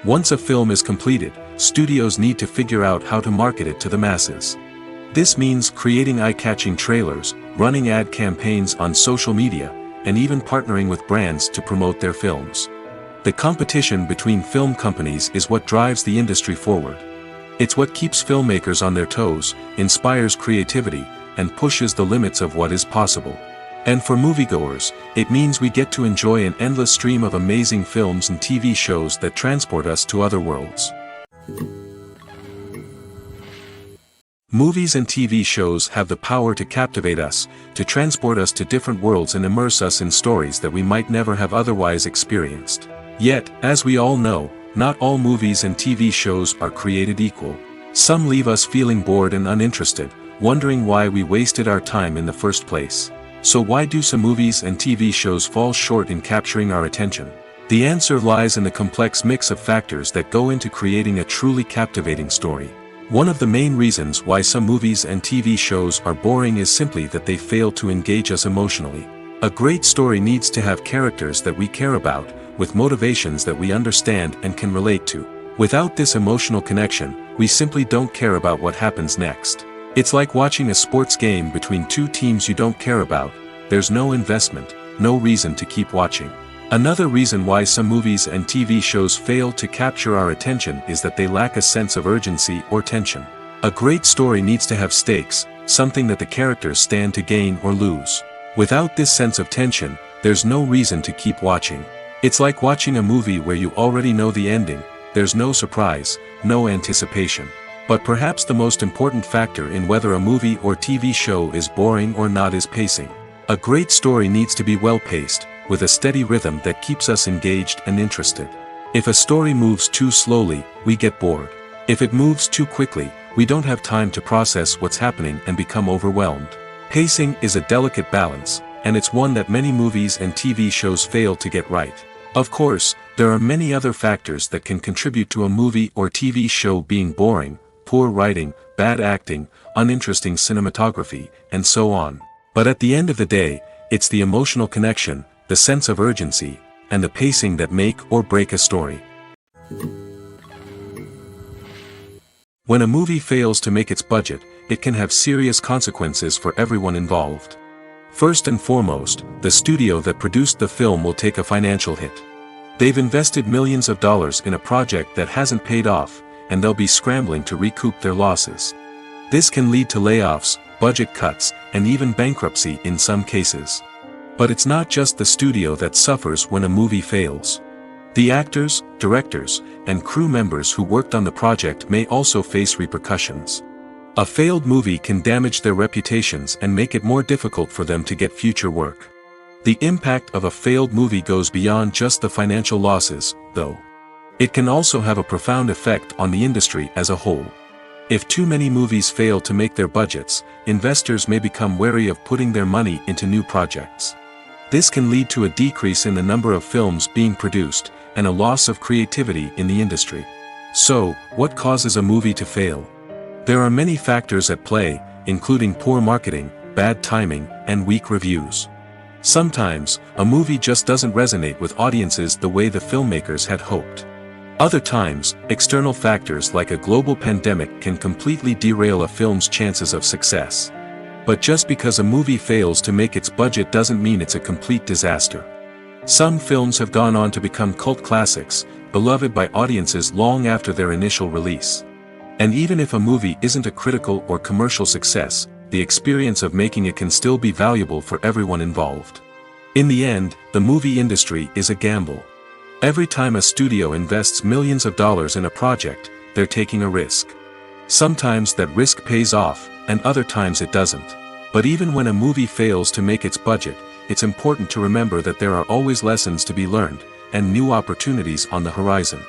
Once a film is completed, studios need to figure out how to market it to the masses. This means creating eye-catching trailers, running ad campaigns on social media, and even partnering with brands to promote their films. The competition between film companies is what drives the industry forward. It's what keeps filmmakers on their toes, inspires creativity, and pushes the limits of what is possible. And for moviegoers, it means we get to enjoy an endless stream of amazing films and TV shows that transport us to other worlds. Movies and TV shows have the power to captivate us, to transport us to different worlds and immerse us in stories that we might never have otherwise experienced. Yet, as we all know, not all movies and TV shows are created equal. Some leave us feeling bored and uninterested, wondering why we wasted our time in the first place. So why do some movies and TV shows fall short in capturing our attention? The answer lies in the complex mix of factors that go into creating a truly captivating story. One of the main reasons why some movies and TV shows are boring is simply that they fail to engage us emotionally. A great story needs to have characters that we care about, with motivations that we understand and can relate to. Without this emotional connection, we simply don't care about what happens next. It's like watching a sports game between two teams you don't care about. There's no investment, no reason to keep watching. Another reason why some movies and TV shows fail to capture our attention is that they lack a sense of urgency or tension. A great story needs to have stakes, something that the characters stand to gain or lose. Without this sense of tension, there's no reason to keep watching. It's like watching a movie where you already know the ending. There's no surprise, no anticipation. But perhaps the most important factor in whether a movie or TV show is boring or not is pacing. A great story needs to be well-paced, with a steady rhythm that keeps us engaged and interested. If a story moves too slowly, we get bored. If it moves too quickly, we don't have time to process what's happening and become overwhelmed. Pacing is a delicate balance, and it's one that many movies and TV shows fail to get right. Of course, there are many other factors that can contribute to a movie or TV show being boring: poor writing, bad acting, uninteresting cinematography, and so on. But at the end of the day, it's the emotional connection, the sense of urgency, and the pacing that make or break a story. When a movie fails to make its budget, it can have serious consequences for everyone involved. First and foremost, the studio that produced the film will take a financial hit. They've invested millions of dollars in a project that hasn't paid off, and they'll be scrambling to recoup their losses. This can lead to layoffs, budget cuts, and even bankruptcy in some cases. But it's not just the studio that suffers when a movie fails. The actors, directors, and crew members who worked on the project may also face repercussions. A failed movie can damage their reputations and make it more difficult for them to get future work. The impact of a failed movie goes beyond just the financial losses, though. It can also have a profound effect on the industry as a whole. If too many movies fail to make their budgets, investors may become wary of putting their money into new projects. This can lead to a decrease in the number of films being produced, and a loss of creativity in the industry. So, what causes a movie to fail? There are many factors at play, including poor marketing, bad timing, and weak reviews. Sometimes, a movie just doesn't resonate with audiences the way the filmmakers had hoped. Other times, external factors like a global pandemic can completely derail a film's chances of success. But just because a movie fails to make its budget doesn't mean it's a complete disaster. Some films have gone on to become cult classics, beloved by audiences long after their initial release. And even if a movie isn't a critical or commercial success, the experience of making it can still be valuable for everyone involved. In the end, the movie industry is a gamble. Every time a studio invests millions of dollars in a project, they're taking a risk. Sometimes that risk pays off, and other times it doesn't. But even when a movie fails to make its budget, it's important to remember that there are always lessons to be learned, and new opportunities on the horizon.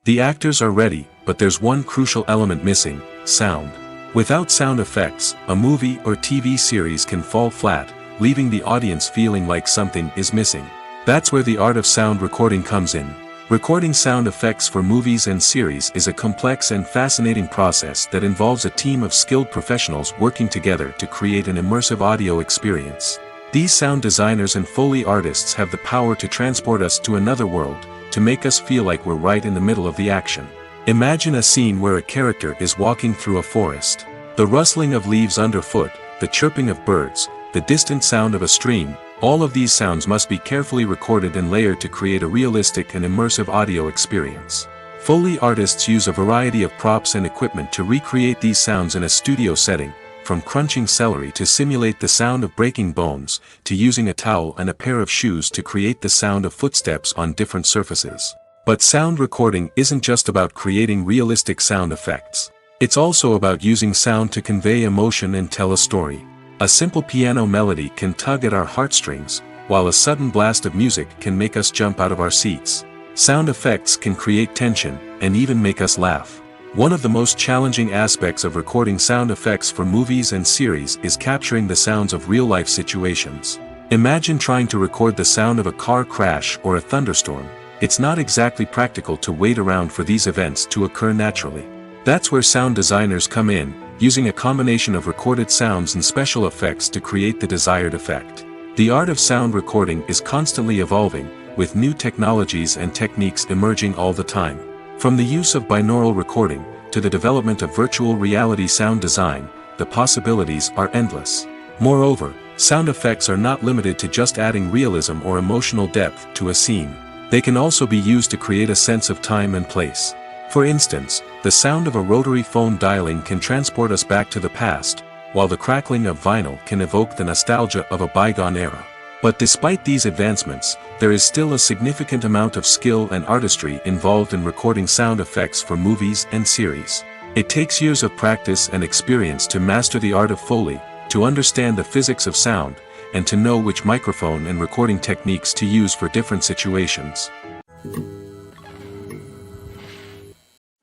The actors are ready, but there's one crucial element missing: sound. Without sound effects, a movie or TV series can fall flat, leaving the audience feeling like something is missing. That's where the art of sound recording comes in. Recording sound effects for movies and series is a complex and fascinating process that involves a team of skilled professionals working together to create an immersive audio experience. These sound designers and Foley artists have the power to transport us to another world, to make us feel like we're right in the middle of the action. Imagine a scene where a character is walking through a forest. The rustling of leaves underfoot, the chirping of birds, the distant sound of a stream, all of these sounds must be carefully recorded and layered to create a realistic and immersive audio experience. Foley artists use a variety of props and equipment to recreate these sounds in a studio setting, from crunching celery to simulate the sound of breaking bones, to using a towel and a pair of shoes to create the sound of footsteps on different surfaces. But sound recording isn't just about creating realistic sound effects. It's also about using sound to convey emotion and tell a story. A simple piano melody can tug at our heartstrings, while a sudden blast of music can make us jump out of our seats. Sound effects can create tension, and even make us laugh. One of the most challenging aspects of recording sound effects for movies and series is capturing the sounds of real-life situations. Imagine trying to record the sound of a car crash or a thunderstorm. It's not exactly practical to wait around for these events to occur naturally. That's where sound designers come in, using a combination of recorded sounds and special effects to create the desired effect. The art of sound recording is constantly evolving, with new technologies and techniques emerging all the time. From the use of binaural recording, to the development of virtual reality sound design, the possibilities are endless. Moreover, sound effects are not limited to just adding realism or emotional depth to a scene. They can also be used to create a sense of time and place. For instance, the sound of a rotary phone dialing can transport us back to the past, while the crackling of vinyl can evoke the nostalgia of a bygone era. But despite these advancements, there is still a significant amount of skill and artistry involved in recording sound effects for movies and series. It takes years of practice and experience to master the art of Foley, to understand the physics of sound, and to know which microphone and recording techniques to use for different situations.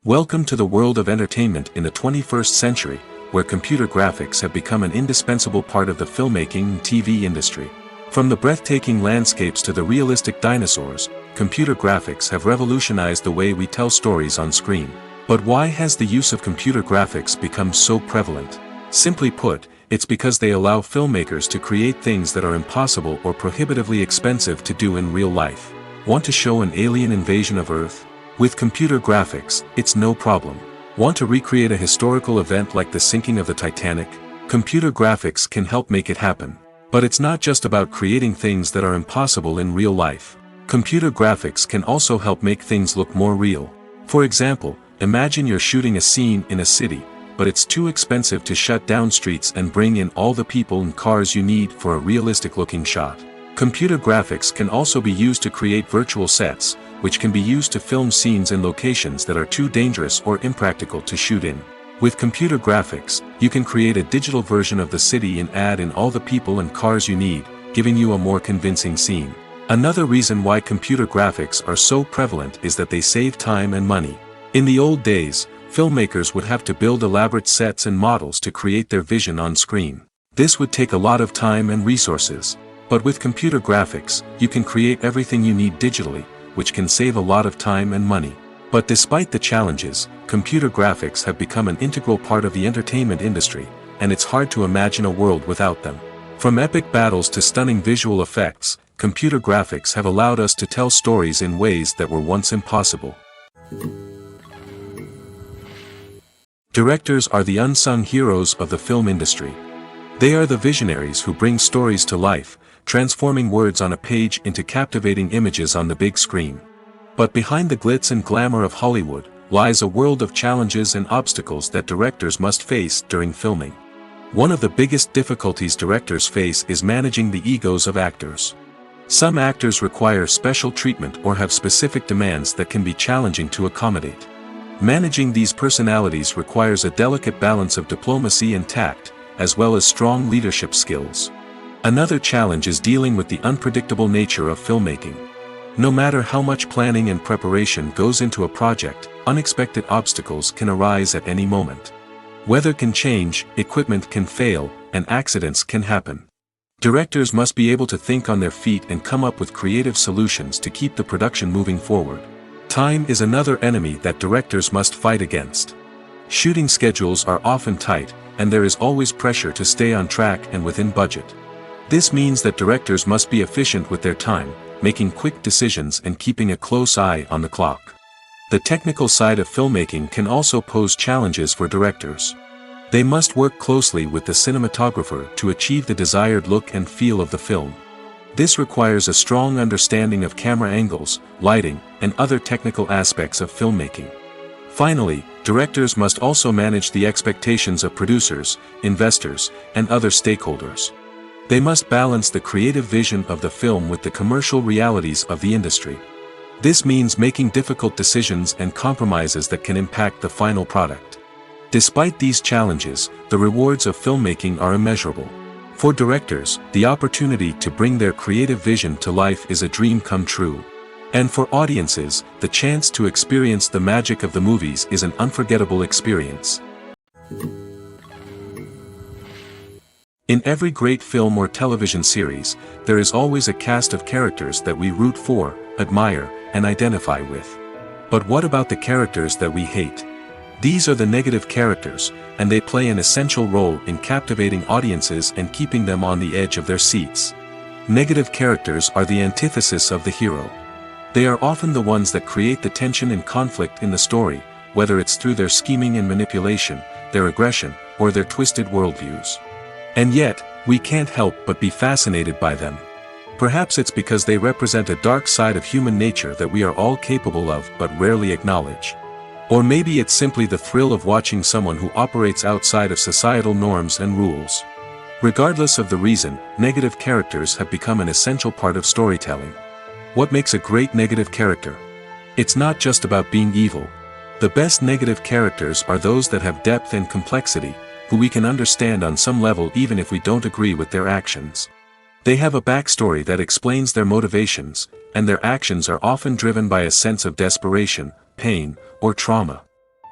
Welcome to the world of entertainment in the 21st century, where computer graphics have become an indispensable part of the filmmaking and TV industry. From the breathtaking landscapes to the realistic dinosaurs, computer graphics have revolutionized the way we tell stories on screen. But why has the use of computer graphics become so prevalent? Simply put, it's because they allow filmmakers to create things that are impossible or prohibitively expensive to do in real life. Want to show an alien invasion of Earth? With computer graphics, it's no problem. Want to recreate a historical event like the sinking of the Titanic? Computer graphics can help make it happen. But it's not just about creating things that are impossible in real life. Computer graphics can also help make things look more real. For example, imagine you're shooting a scene in a city, but it's too expensive to shut down streets and bring in all the people and cars you need for a realistic-looking shot. Computer graphics can also be used to create virtual sets, which can be used to film scenes in locations that are too dangerous or impractical to shoot in. With computer graphics, you can create a digital version of the city and add in all the people and cars you need, giving you a more convincing scene. Another reason why computer graphics are so prevalent is that they save time and money. In the old days, filmmakers would have to build elaborate sets and models to create their vision on screen. This would take a lot of time and resources. But with computer graphics, you can create everything you need digitally, which can save a lot of time and money. But despite the challenges, computer graphics have become an integral part of the entertainment industry, and it's hard to imagine a world without them. From epic battles to stunning visual effects, computer graphics have allowed us to tell stories in ways that were once impossible. Directors are the unsung heroes of the film industry. They are the visionaries who bring stories to life, transforming words on a page into captivating images on the big screen. But behind the glitz and glamour of Hollywood, lies a world of challenges and obstacles that directors must face during filming. One of the biggest difficulties directors face is managing the egos of actors. Some actors require special treatment or have specific demands that can be challenging to accommodate. Managing these personalities requires a delicate balance of diplomacy and tact, as well as strong leadership skills. Another challenge is dealing with the unpredictable nature of filmmaking. No matter how much planning and preparation goes into a project, unexpected obstacles can arise at any moment. Weather can change, equipment can fail, and accidents can happen. Directors must be able to think on their feet and come up with creative solutions to keep the production moving forward. Time is another enemy that directors must fight against. Shooting schedules are often tight, and there is always pressure to stay on track and within budget. This means that directors must be efficient with their time, making quick decisions and keeping a close eye on the clock. The technical side of filmmaking can also pose challenges for directors. They must work closely with the cinematographer to achieve the desired look and feel of the film. This requires a strong understanding of camera angles, lighting, and other technical aspects of filmmaking. Finally, directors must also manage the expectations of producers, investors, and other stakeholders. They must balance the creative vision of the film with the commercial realities of the industry. This means making difficult decisions and compromises that can impact the final product. Despite these challenges, the rewards of filmmaking are immeasurable. For directors, the opportunity to bring their creative vision to life is a dream come true. And for audiences, the chance to experience the magic of the movies is an unforgettable experience. In every great film or television series, there is always a cast of characters that we root for, admire, and identify with. But what about the characters that we hate? These are the negative characters, and they play an essential role in captivating audiences and keeping them on the edge of their seats. Negative characters are the antithesis of the hero. They are often the ones that create the tension and conflict in the story, whether it's through their scheming and manipulation, their aggression, or their twisted worldviews. And yet, we can't help but be fascinated by them. Perhaps it's because they represent a dark side of human nature that we are all capable of but rarely acknowledge. Or maybe it's simply the thrill of watching someone who operates outside of societal norms and rules. Regardless of the reason, negative characters have become an essential part of storytelling. What makes a great negative character? It's not just about being evil. The best negative characters are those that have depth and complexity, who we can understand on some level even if we don't agree with their actions. They have a backstory that explains their motivations, and their actions are often driven by a sense of desperation, pain, or trauma.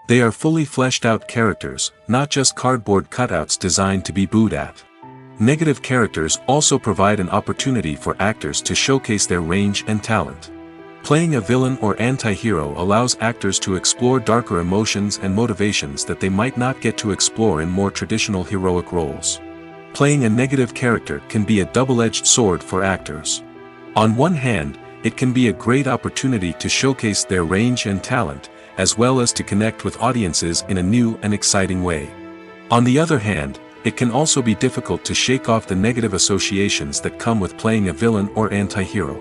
They are fully fleshed out characters, not just cardboard cutouts designed to be booed at. Negative characters also provide an opportunity for actors to showcase their range and talent. Playing a villain or anti-hero allows actors to explore darker emotions and motivations that they might not get to explore in more traditional heroic roles. Playing a negative character can be a double-edged sword for actors. On one hand, it can be a great opportunity to showcase their range and talent, as well as to connect with audiences in a new and exciting way. On the other hand, it can also be difficult to shake off the negative associations that come with playing a villain or anti-hero.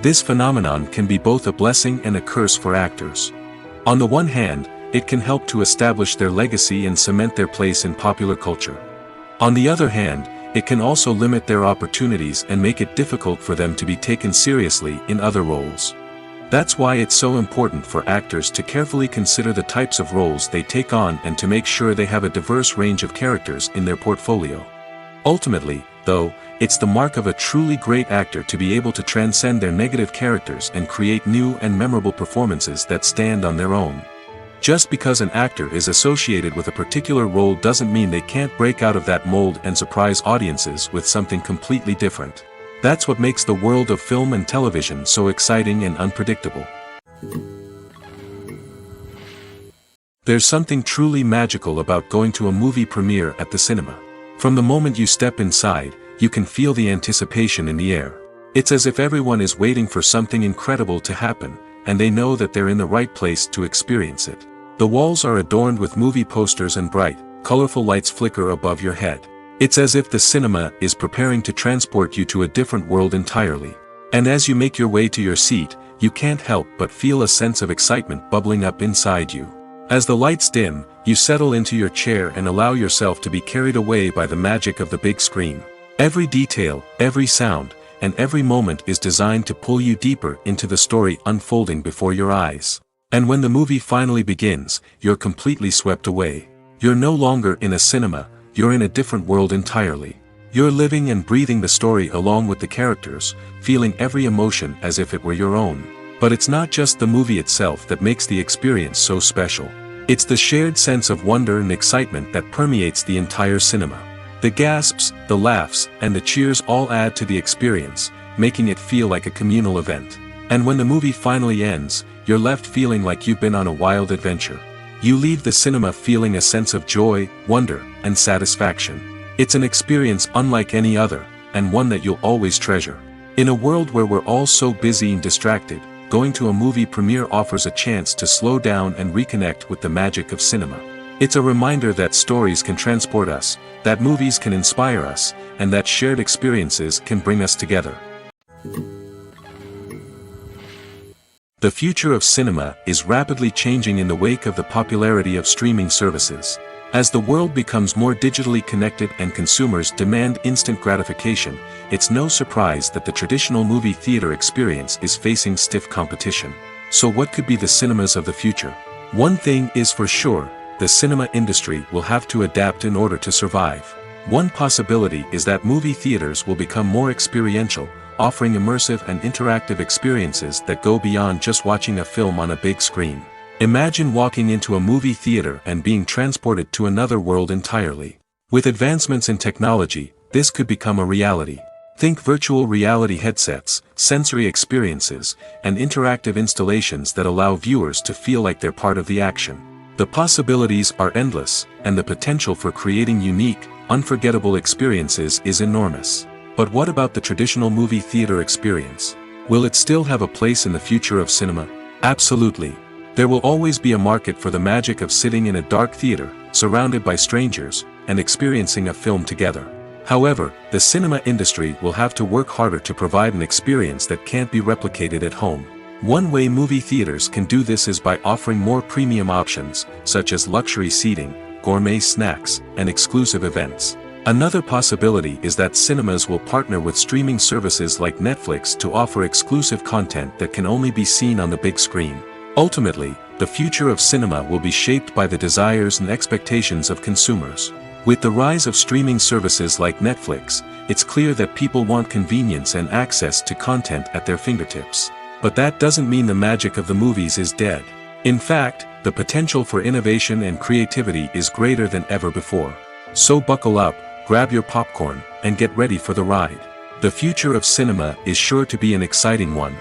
This phenomenon can be both a blessing and a curse for actors. On the one hand, it can help to establish their legacy and cement their place in popular culture. On the other hand, it can also limit their opportunities and make it difficult for them to be taken seriously in other roles. That's why it's so important for actors to carefully consider the types of roles they take on and to make sure they have a diverse range of characters in their portfolio. Ultimately, though, it's the mark of a truly great actor to be able to transcend their negative characters and create new and memorable performances that stand on their own. Just because an actor is associated with a particular role doesn't mean they can't break out of that mold and surprise audiences with something completely different. That's what makes the world of film and television so exciting and unpredictable. There's something truly magical about going to a movie premiere at the cinema. From the moment you step inside, you can feel the anticipation in the air. It's as if everyone is waiting for something incredible to happen, and they know that they're in the right place to experience it. The walls are adorned with movie posters and bright, colorful lights flicker above your head. It's as if the cinema is preparing to transport you to a different world entirely. And as you make your way to your seat, you can't help but feel a sense of excitement bubbling up inside you. As the lights dim, you settle into your chair and allow yourself to be carried away by the magic of the big screen. Every detail, every sound, and every moment is designed to pull you deeper into the story unfolding before your eyes. And when the movie finally begins, you're completely swept away. You're no longer in a cinema, you're in a different world entirely. You're living and breathing the story along with the characters, feeling every emotion as if it were your own. But it's not just the movie itself that makes the experience so special. It's the shared sense of wonder and excitement that permeates the entire cinema. The gasps, the laughs, and the cheers all add to the experience, making it feel like a communal event. And when the movie finally ends, you're left feeling like you've been on a wild adventure. You leave the cinema feeling a sense of joy, wonder, and satisfaction. It's an experience unlike any other, and one that you'll always treasure. In a world where we're all so busy and distracted, going to a movie premiere offers a chance to slow down and reconnect with the magic of cinema. It's a reminder that stories can transport us, that movies can inspire us, and that shared experiences can bring us together. The future of cinema is rapidly changing in the wake of the popularity of streaming services. As the world becomes more digitally connected and consumers demand instant gratification, it's no surprise that the traditional movie theater experience is facing stiff competition. So what could be the cinemas of the future? One thing is for sure, the cinema industry will have to adapt in order to survive. One possibility is that movie theaters will become more experiential, offering immersive and interactive experiences that go beyond just watching a film on a big screen. Imagine walking into a movie theater and being transported to another world entirely. With advancements in technology, this could become a reality. Think virtual reality headsets, sensory experiences, and interactive installations that allow viewers to feel like they're part of the action. The possibilities are endless, and the potential for creating unique, unforgettable experiences is enormous. But what about the traditional movie theater experience? Will it still have a place in the future of cinema? Absolutely. There will always be a market for the magic of sitting in a dark theater, surrounded by strangers, and experiencing a film together. However, the cinema industry will have to work harder to provide an experience that can't be replicated at home. One way movie theaters can do this is by offering more premium options, such as luxury seating, gourmet snacks, and exclusive events. Another possibility is that cinemas will partner with streaming services like Netflix to offer exclusive content that can only be seen on the big screen. Ultimately, the future of cinema will be shaped by the desires and expectations of consumers. With the rise of streaming services like Netflix, it's clear that people want convenience and access to content at their fingertips. But that doesn't mean the magic of the movies is dead. In fact, the potential for innovation and creativity is greater than ever before. So buckle up, grab your popcorn, and get ready for the ride. The future of cinema is sure to be an exciting one.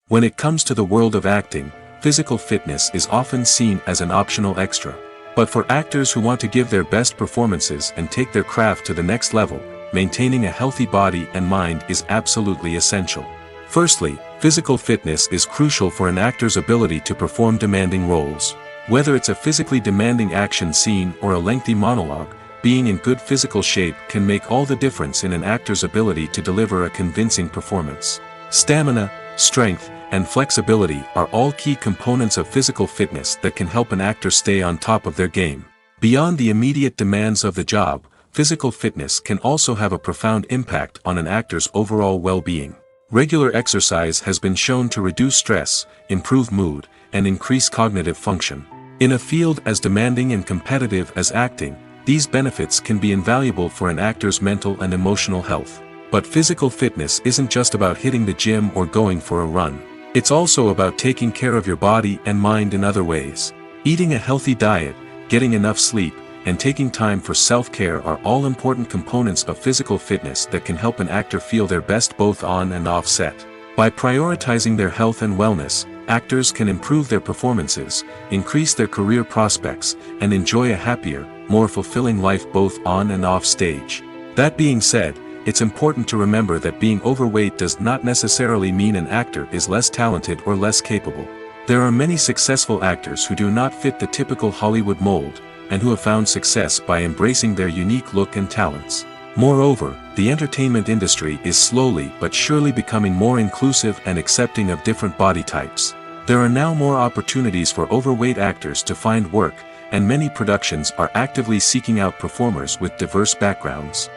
When it comes to the world of acting, physical fitness is often seen as an optional extra. But for actors who want to give their best performances and take their craft to the next level, maintaining a healthy body and mind is absolutely essential. Firstly, physical fitness is crucial for an actor's ability to perform demanding roles. Whether it's a physically demanding action scene or a lengthy monologue, being in good physical shape can make all the difference in an actor's ability to deliver a convincing performance. Stamina, strength, and flexibility are all key components of physical fitness that can help an actor stay on top of their game. Beyond the immediate demands of the job, physical fitness can also have a profound impact on an actor's overall well-being. Regular exercise has been shown to reduce stress, improve mood, and increase cognitive function. In a field as demanding and competitive as acting, these benefits can be invaluable for an actor's mental and emotional health. But physical fitness isn't just about hitting the gym or going for a run. It's also about taking care of your body and mind in other ways. Eating a healthy diet, getting enough sleep, and taking time for self-care are all important components of physical fitness that can help an actor feel their best both on and off set. By prioritizing their health and wellness, actors can improve their performances, increase their career prospects, and enjoy a happier, more fulfilling life both on and off stage. That being said, it's important to remember that being overweight does not necessarily mean an actor is less talented or less capable. There are many successful actors who do not fit the typical Hollywood mold, and who have found success by embracing their unique look and talents. Moreover, the entertainment industry is slowly but surely becoming more inclusive and accepting of different body types. There are now more opportunities for overweight actors to find work, and many productions are actively seeking out performers with diverse backgrounds.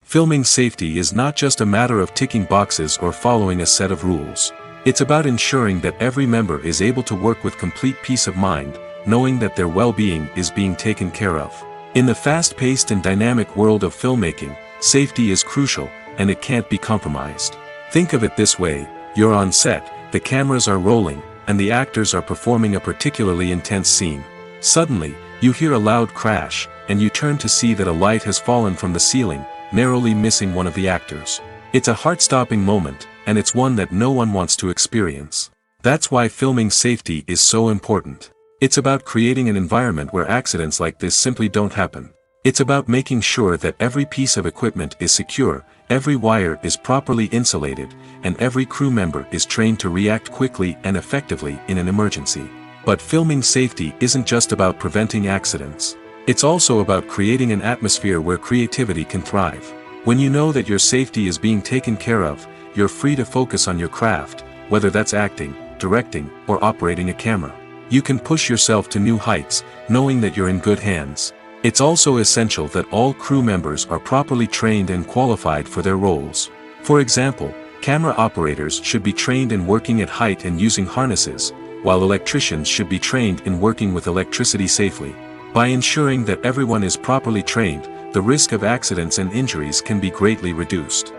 Filming safety is not just a matter of ticking boxes or following a set of rules. It's about ensuring that every member is able to work with complete peace of mind, knowing that their well-being is being taken care of. In the fast-paced and dynamic world of filmmaking, safety is crucial, and it can't be compromised. Think of it this way: you're on set, the cameras are rolling, and the actors are performing a particularly intense scene. Suddenly, you hear a loud crash, and you turn to see that a light has fallen from the ceiling, narrowly missing one of the actors. It's a heart-stopping moment, and it's one that no one wants to experience. That's why filming safety is so important. It's about creating an environment where accidents like this simply don't happen. It's about making sure that every piece of equipment is secure, every wire is properly insulated, and every crew member is trained to react quickly and effectively in an emergency. But filming safety isn't just about preventing accidents. It's also about creating an atmosphere where creativity can thrive. When you know that your safety is being taken care of, you're free to focus on your craft, whether that's acting, directing, or operating a camera. You can push yourself to new heights, knowing that you're in good hands. It's also essential that all crew members are properly trained and qualified for their roles. For example, camera operators should be trained in working at height and using harnesses, while electricians should be trained in working with electricity safely. By ensuring that everyone is properly trained, the risk of accidents and injuries can be greatly reduced.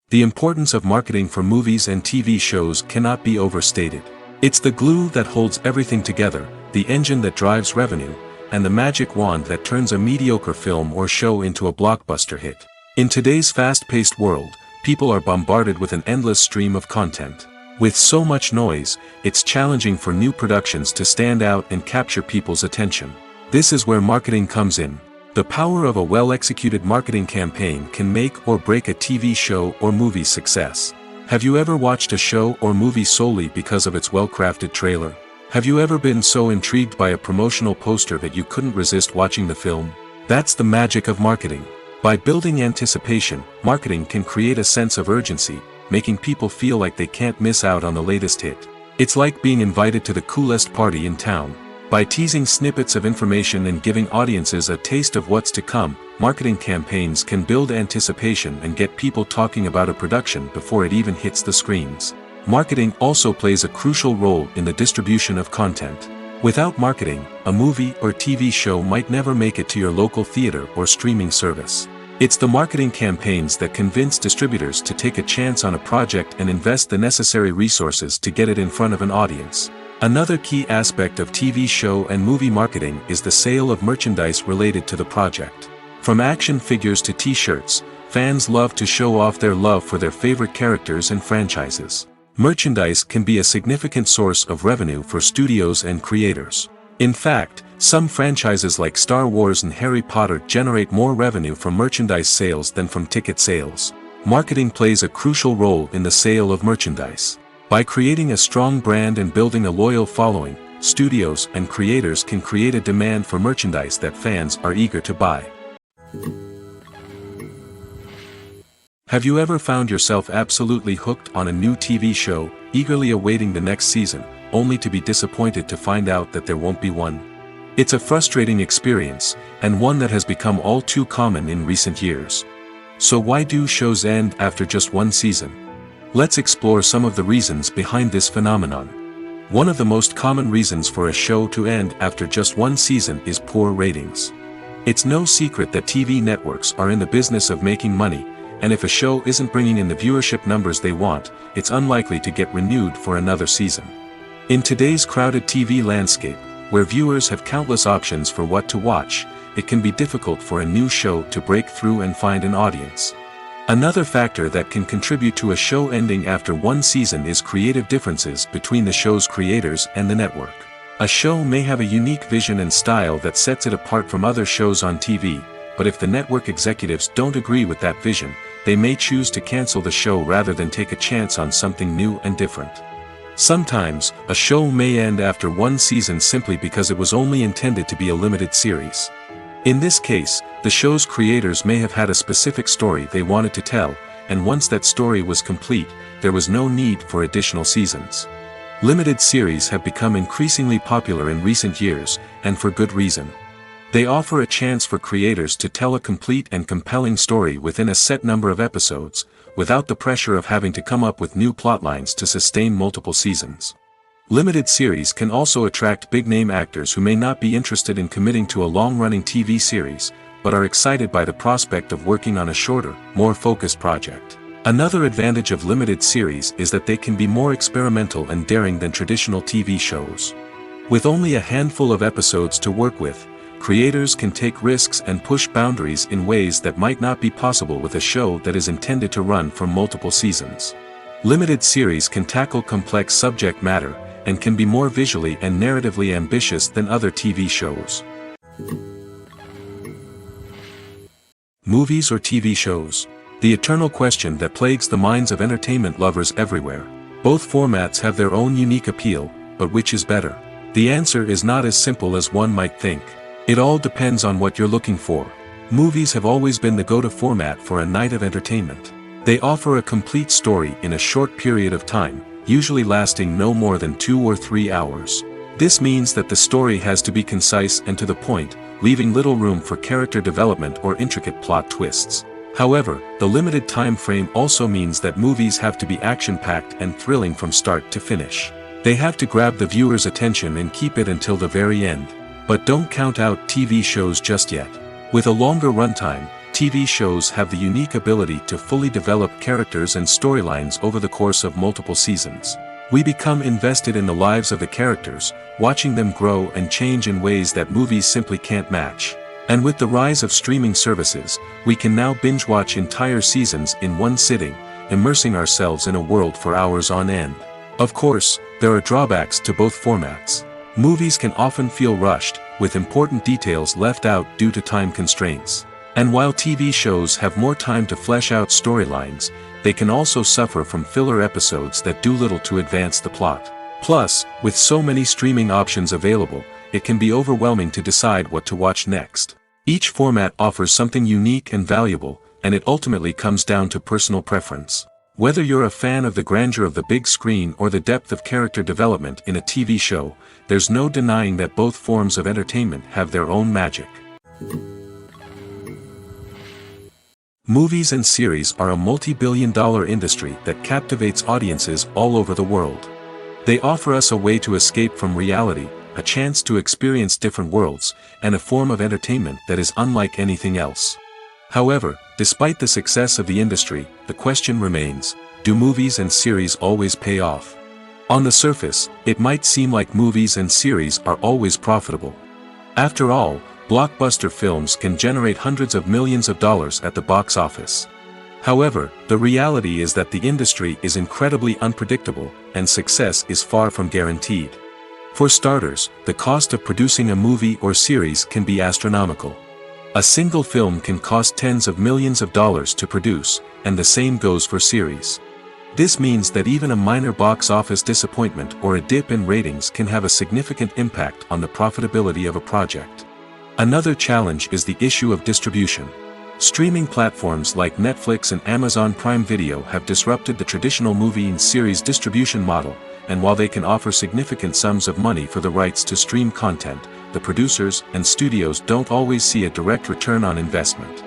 The importance of marketing for movies and TV shows cannot be overstated. It's the glue that holds everything together, the engine that drives revenue, and the magic wand that turns a mediocre film or show into a blockbuster hit. In today's fast-paced world, people are bombarded with an endless stream of content. With so much noise, it's challenging for new productions to stand out and capture people's attention. This is where marketing comes in. The power of a well-executed marketing campaign can make or break a TV show or movie's success. Have you ever watched a show or movie solely because of its well-crafted trailer? Have you ever been so intrigued by a promotional poster that you couldn't resist watching the film? That's the magic of marketing. By building anticipation, marketing can create a sense of urgency, making people feel like they can't miss out on the latest hit. It's like being invited to the coolest party in town. By teasing snippets of information and giving audiences a taste of what's to come, marketing campaigns can build anticipation and get people talking about a production before it even hits the screens. Marketing also plays a crucial role in the distribution of content. Without marketing, a movie or TV show might never make it to your local theater or streaming service. It's the marketing campaigns that convince distributors to take a chance on a project and invest the necessary resources to get it in front of an audience. Another key aspect of TV show and movie marketing is the sale of merchandise related to the project. From action figures to t-shirts, fans love to show off their love for their favorite characters and franchises. Merchandise can be a significant source of revenue for studios and creators. In fact, some franchises like Star Wars and Harry Potter generate more revenue from merchandise sales than from ticket sales. Marketing plays a crucial role in the sale of merchandise. By creating a strong brand and building a loyal following, studios and creators can create a demand for merchandise that fans are eager to buy. Have you ever found yourself absolutely hooked on a new TV show, eagerly awaiting the next season, only to be disappointed to find out that there won't be one? It's a frustrating experience, and one that has become all too common in recent years. So why do shows end after just one season? Let's explore some of the reasons behind this phenomenon. One of the most common reasons for a show to end after just one season is poor ratings. It's no secret that TV networks are in the business of making money, and if a show isn't bringing in the viewership numbers they want, it's unlikely to get renewed for another season. In today's crowded TV landscape, where viewers have countless options for what to watch, it can be difficult for a new show to break through and find an audience. Another factor that can contribute to a show ending after one season is creative differences between the show's creators and the network. A show may have a unique vision and style that sets it apart from other shows on TV, but if the network executives don't agree with that vision, they may choose to cancel the show rather than take a chance on something new and different. Sometimes, a show may end after one season simply because it was only intended to be a limited series. In this case, the show's creators may have had a specific story they wanted to tell, and once that story was complete, there was no need for additional seasons. Limited series have become increasingly popular in recent years, and for good reason. They offer a chance for creators to tell a complete and compelling story within a set number of episodes, without the pressure of having to come up with new plotlines to sustain multiple seasons. Limited series can also attract big-name actors who may not be interested in committing to a long-running TV series, but are excited by the prospect of working on a shorter, more focused project. Another advantage of limited series is that they can be more experimental and daring than traditional TV shows. With only a handful of episodes to work with, creators can take risks and push boundaries in ways that might not be possible with a show that is intended to run for multiple seasons. Limited series can tackle complex subject matter, and can be more visually and narratively ambitious than other TV shows. Movies or TV shows? The eternal question that plagues the minds of entertainment lovers everywhere. Both formats have their own unique appeal, but which is better? The answer is not as simple as one might think. It all depends on what you're looking for. Movies have always been the go-to format for a night of entertainment. They offer a complete story in a short period of time, usually lasting no more than 2 or 3 hours. This means that the story has to be concise and to the point, leaving little room for character development or intricate plot twists. However, the limited time frame also means that movies have to be action-packed and thrilling from start to finish. They have to grab the viewer's attention and keep it until the very end. But don't count out TV shows just yet. With a longer runtime, TV shows have the unique ability to fully develop characters and storylines over the course of multiple seasons. We become invested in the lives of the characters, watching them grow and change in ways that movies simply can't match. And with the rise of streaming services, we can now binge-watch entire seasons in one sitting, immersing ourselves in a world for hours on end. Of course, there are drawbacks to both formats. Movies can often feel rushed, with important details left out due to time constraints. And while TV shows have more time to flesh out storylines, they can also suffer from filler episodes that do little to advance the plot. Plus, with so many streaming options available, it can be overwhelming to decide what to watch next. Each format offers something unique and valuable, and it ultimately comes down to personal preference. Whether you're a fan of the grandeur of the big screen or the depth of character development in a TV show, there's no denying that both forms of entertainment have their own magic. Movies and series are a multi-billion-dollar industry that captivates audiences all over the world. They offer us a way to escape from reality, a chance to experience different worlds, and a form of entertainment that is unlike anything else. However, despite the success of the industry, the question remains, do movies and series always pay off? On the surface, it might seem like movies and series are always profitable. After all, blockbuster films can generate hundreds of millions of dollars at the box office. However, the reality is that the industry is incredibly unpredictable, and success is far from guaranteed. For starters, the cost of producing a movie or series can be astronomical. A single film can cost tens of millions of dollars to produce, and the same goes for series. This means that even a minor box office disappointment or a dip in ratings can have a significant impact on the profitability of a project. Another challenge is the issue of distribution. Streaming platforms like Netflix and Amazon Prime Video have disrupted the traditional movie and series distribution model, and while they can offer significant sums of money for the rights to stream content, the producers and studios don't always see a direct return on investment.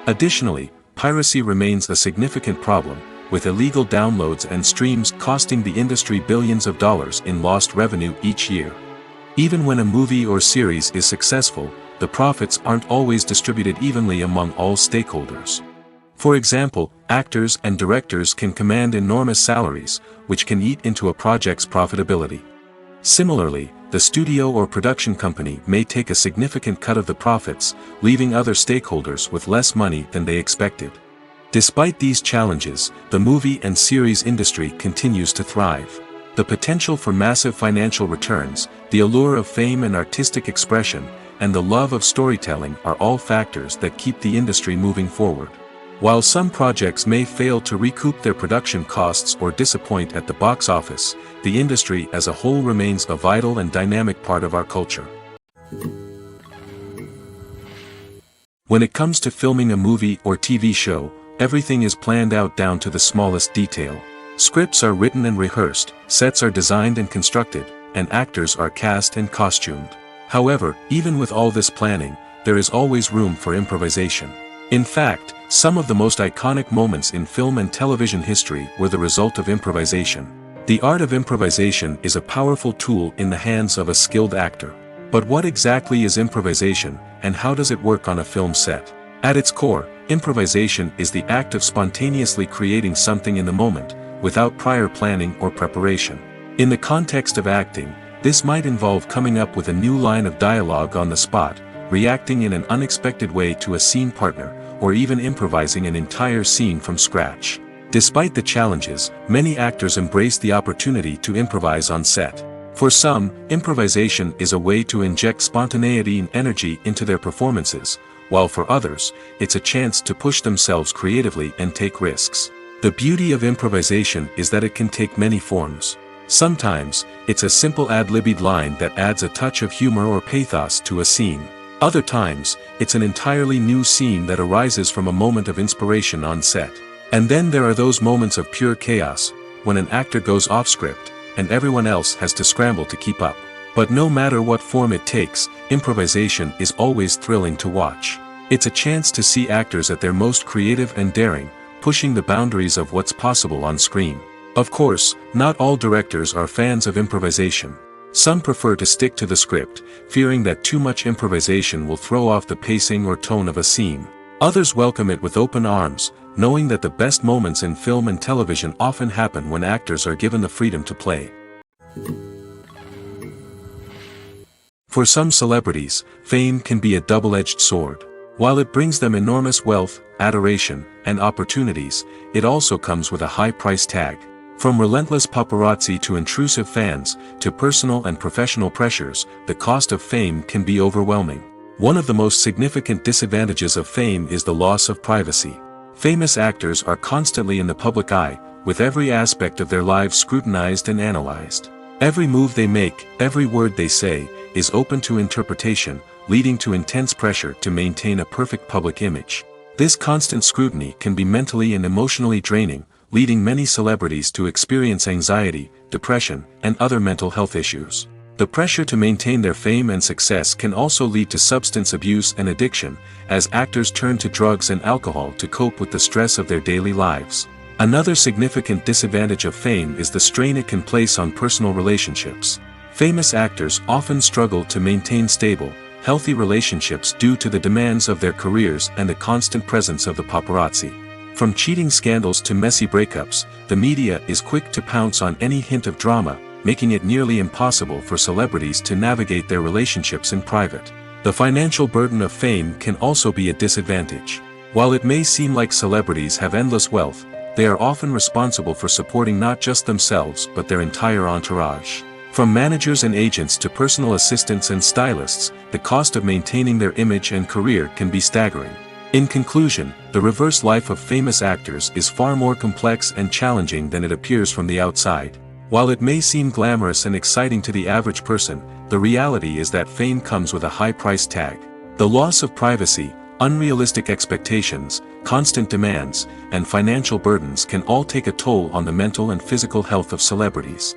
Additionally, piracy remains a significant problem, with illegal downloads and streams costing the industry billions of dollars in lost revenue each year. Even when a movie or series is successful, the profits aren't always distributed evenly among all stakeholders. For example, actors and directors can command enormous salaries, which can eat into a project's profitability. Similarly, the studio or production company may take a significant cut of the profits, leaving other stakeholders with less money than they expected. Despite these challenges, the movie and series industry continues to thrive. The potential for massive financial returns, the allure of fame and artistic expression, and the love of storytelling are all factors that keep the industry moving forward. While some projects may fail to recoup their production costs or disappoint at the box office, the industry as a whole remains a vital and dynamic part of our culture. When it comes to filming a movie or TV show, everything is planned out down to the smallest detail. Scripts are written and rehearsed, sets are designed and constructed, and actors are cast and costumed. However, even with all this planning, there is always room for improvisation. In fact, some of the most iconic moments in film and television history were the result of improvisation. The art of improvisation is a powerful tool in the hands of a skilled actor. But what exactly is improvisation, and how does it work on a film set? At its core, improvisation is the act of spontaneously creating something in the moment, without prior planning or preparation. In the context of acting, this might involve coming up with a new line of dialogue on the spot, reacting in an unexpected way to a scene partner, or even improvising an entire scene from scratch. Despite the challenges, many actors embrace the opportunity to improvise on set. For some, improvisation is a way to inject spontaneity and energy into their performances, while for others, it's a chance to push themselves creatively and take risks. The beauty of improvisation is that it can take many forms. Sometimes, it's a simple ad-libbed line that adds a touch of humor or pathos to a scene. Other times, it's an entirely new scene that arises from a moment of inspiration on set. And then there are those moments of pure chaos, when an actor goes off script, and everyone else has to scramble to keep up. But no matter what form it takes, improvisation is always thrilling to watch. It's a chance to see actors at their most creative and daring, pushing the boundaries of what's possible on screen. Of course, not all directors are fans of improvisation. Some prefer to stick to the script, fearing that too much improvisation will throw off the pacing or tone of a scene. Others welcome it with open arms, knowing that the best moments in film and television often happen when actors are given the freedom to play. For some celebrities, fame can be a double-edged sword. While it brings them enormous wealth, adoration, and opportunities, it also comes with a high price tag. From relentless paparazzi to intrusive fans, to personal and professional pressures, the cost of fame can be overwhelming. One of the most significant disadvantages of fame is the loss of privacy. Famous actors are constantly in the public eye, with every aspect of their lives scrutinized and analyzed. Every move they make, every word they say, is open to interpretation, leading to intense pressure to maintain a perfect public image. This constant scrutiny can be mentally and emotionally draining, leading many celebrities to experience anxiety, depression, and other mental health issues. The pressure to maintain their fame and success can also lead to substance abuse and addiction, as actors turn to drugs and alcohol to cope with the stress of their daily lives. Another significant disadvantage of fame is the strain it can place on personal relationships. Famous actors often struggle to maintain stable, healthy relationships due to the demands of their careers and the constant presence of the paparazzi. From cheating scandals to messy breakups, the media is quick to pounce on any hint of drama, making it nearly impossible for celebrities to navigate their relationships in private. The financial burden of fame can also be a disadvantage. While it may seem like celebrities have endless wealth, they are often responsible for supporting not just themselves but their entire entourage. From managers and agents to personal assistants and stylists, the cost of maintaining their image and career can be staggering. In conclusion, the reverse life of famous actors is far more complex and challenging than it appears from the outside. While it may seem glamorous and exciting to the average person, the reality is that fame comes with a high price tag. The loss of privacy, unrealistic expectations, constant demands, and financial burdens can all take a toll on the mental and physical health of celebrities.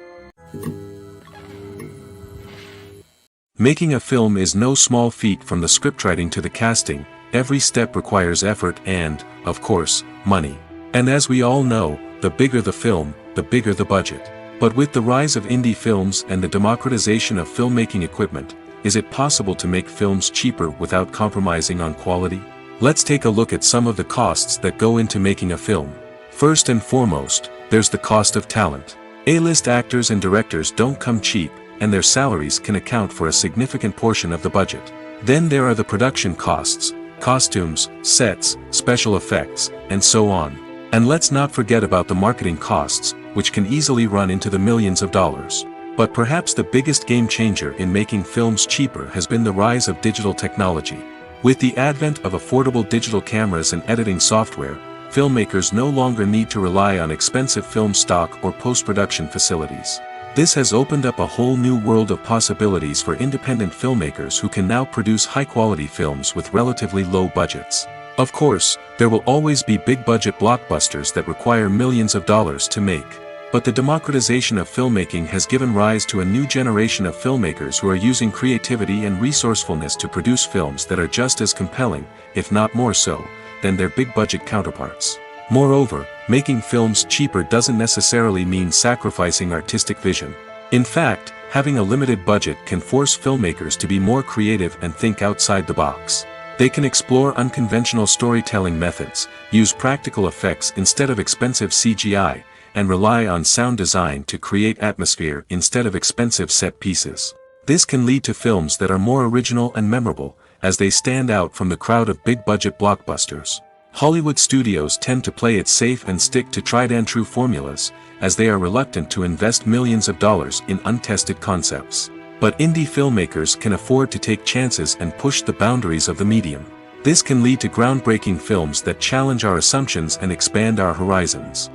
Making a film is no small feat. From the scriptwriting to the casting, every step requires effort and, of course, money. And as we all know, the bigger the film, the bigger the budget. But with the rise of indie films and the democratization of filmmaking equipment, is it possible to make films cheaper without compromising on quality? Let's take a look at some of the costs that go into making a film. First and foremost, there's the cost of talent. A-list actors and directors don't come cheap, and their salaries can account for a significant portion of the budget. Then there are the production costs, costumes, sets, special effects, and so on. And let's not forget about the marketing costs, which can easily run into the millions of dollars. But perhaps the biggest game changer in making films cheaper has been the rise of digital technology. With the advent of affordable digital cameras and editing software, filmmakers no longer need to rely on expensive film stock or post-production facilities. This has opened up a whole new world of possibilities for independent filmmakers who can now produce high-quality films with relatively low budgets. Of course, there will always be big-budget blockbusters that require millions of dollars to make. But the democratization of filmmaking has given rise to a new generation of filmmakers who are using creativity and resourcefulness to produce films that are just as compelling, if not more so, than their big-budget counterparts. Moreover, making films cheaper doesn't necessarily mean sacrificing artistic vision. In fact, having a limited budget can force filmmakers to be more creative and think outside the box. They can explore unconventional storytelling methods, use practical effects instead of expensive CGI, and rely on sound design to create atmosphere instead of expensive set pieces. This can lead to films that are more original and memorable, as they stand out from the crowd of big-budget blockbusters. Hollywood studios tend to play it safe and stick to tried-and-true formulas, as they are reluctant to invest millions of dollars in untested concepts. But indie filmmakers can afford to take chances and push the boundaries of the medium. This can lead to groundbreaking films that challenge our assumptions and expand our horizons.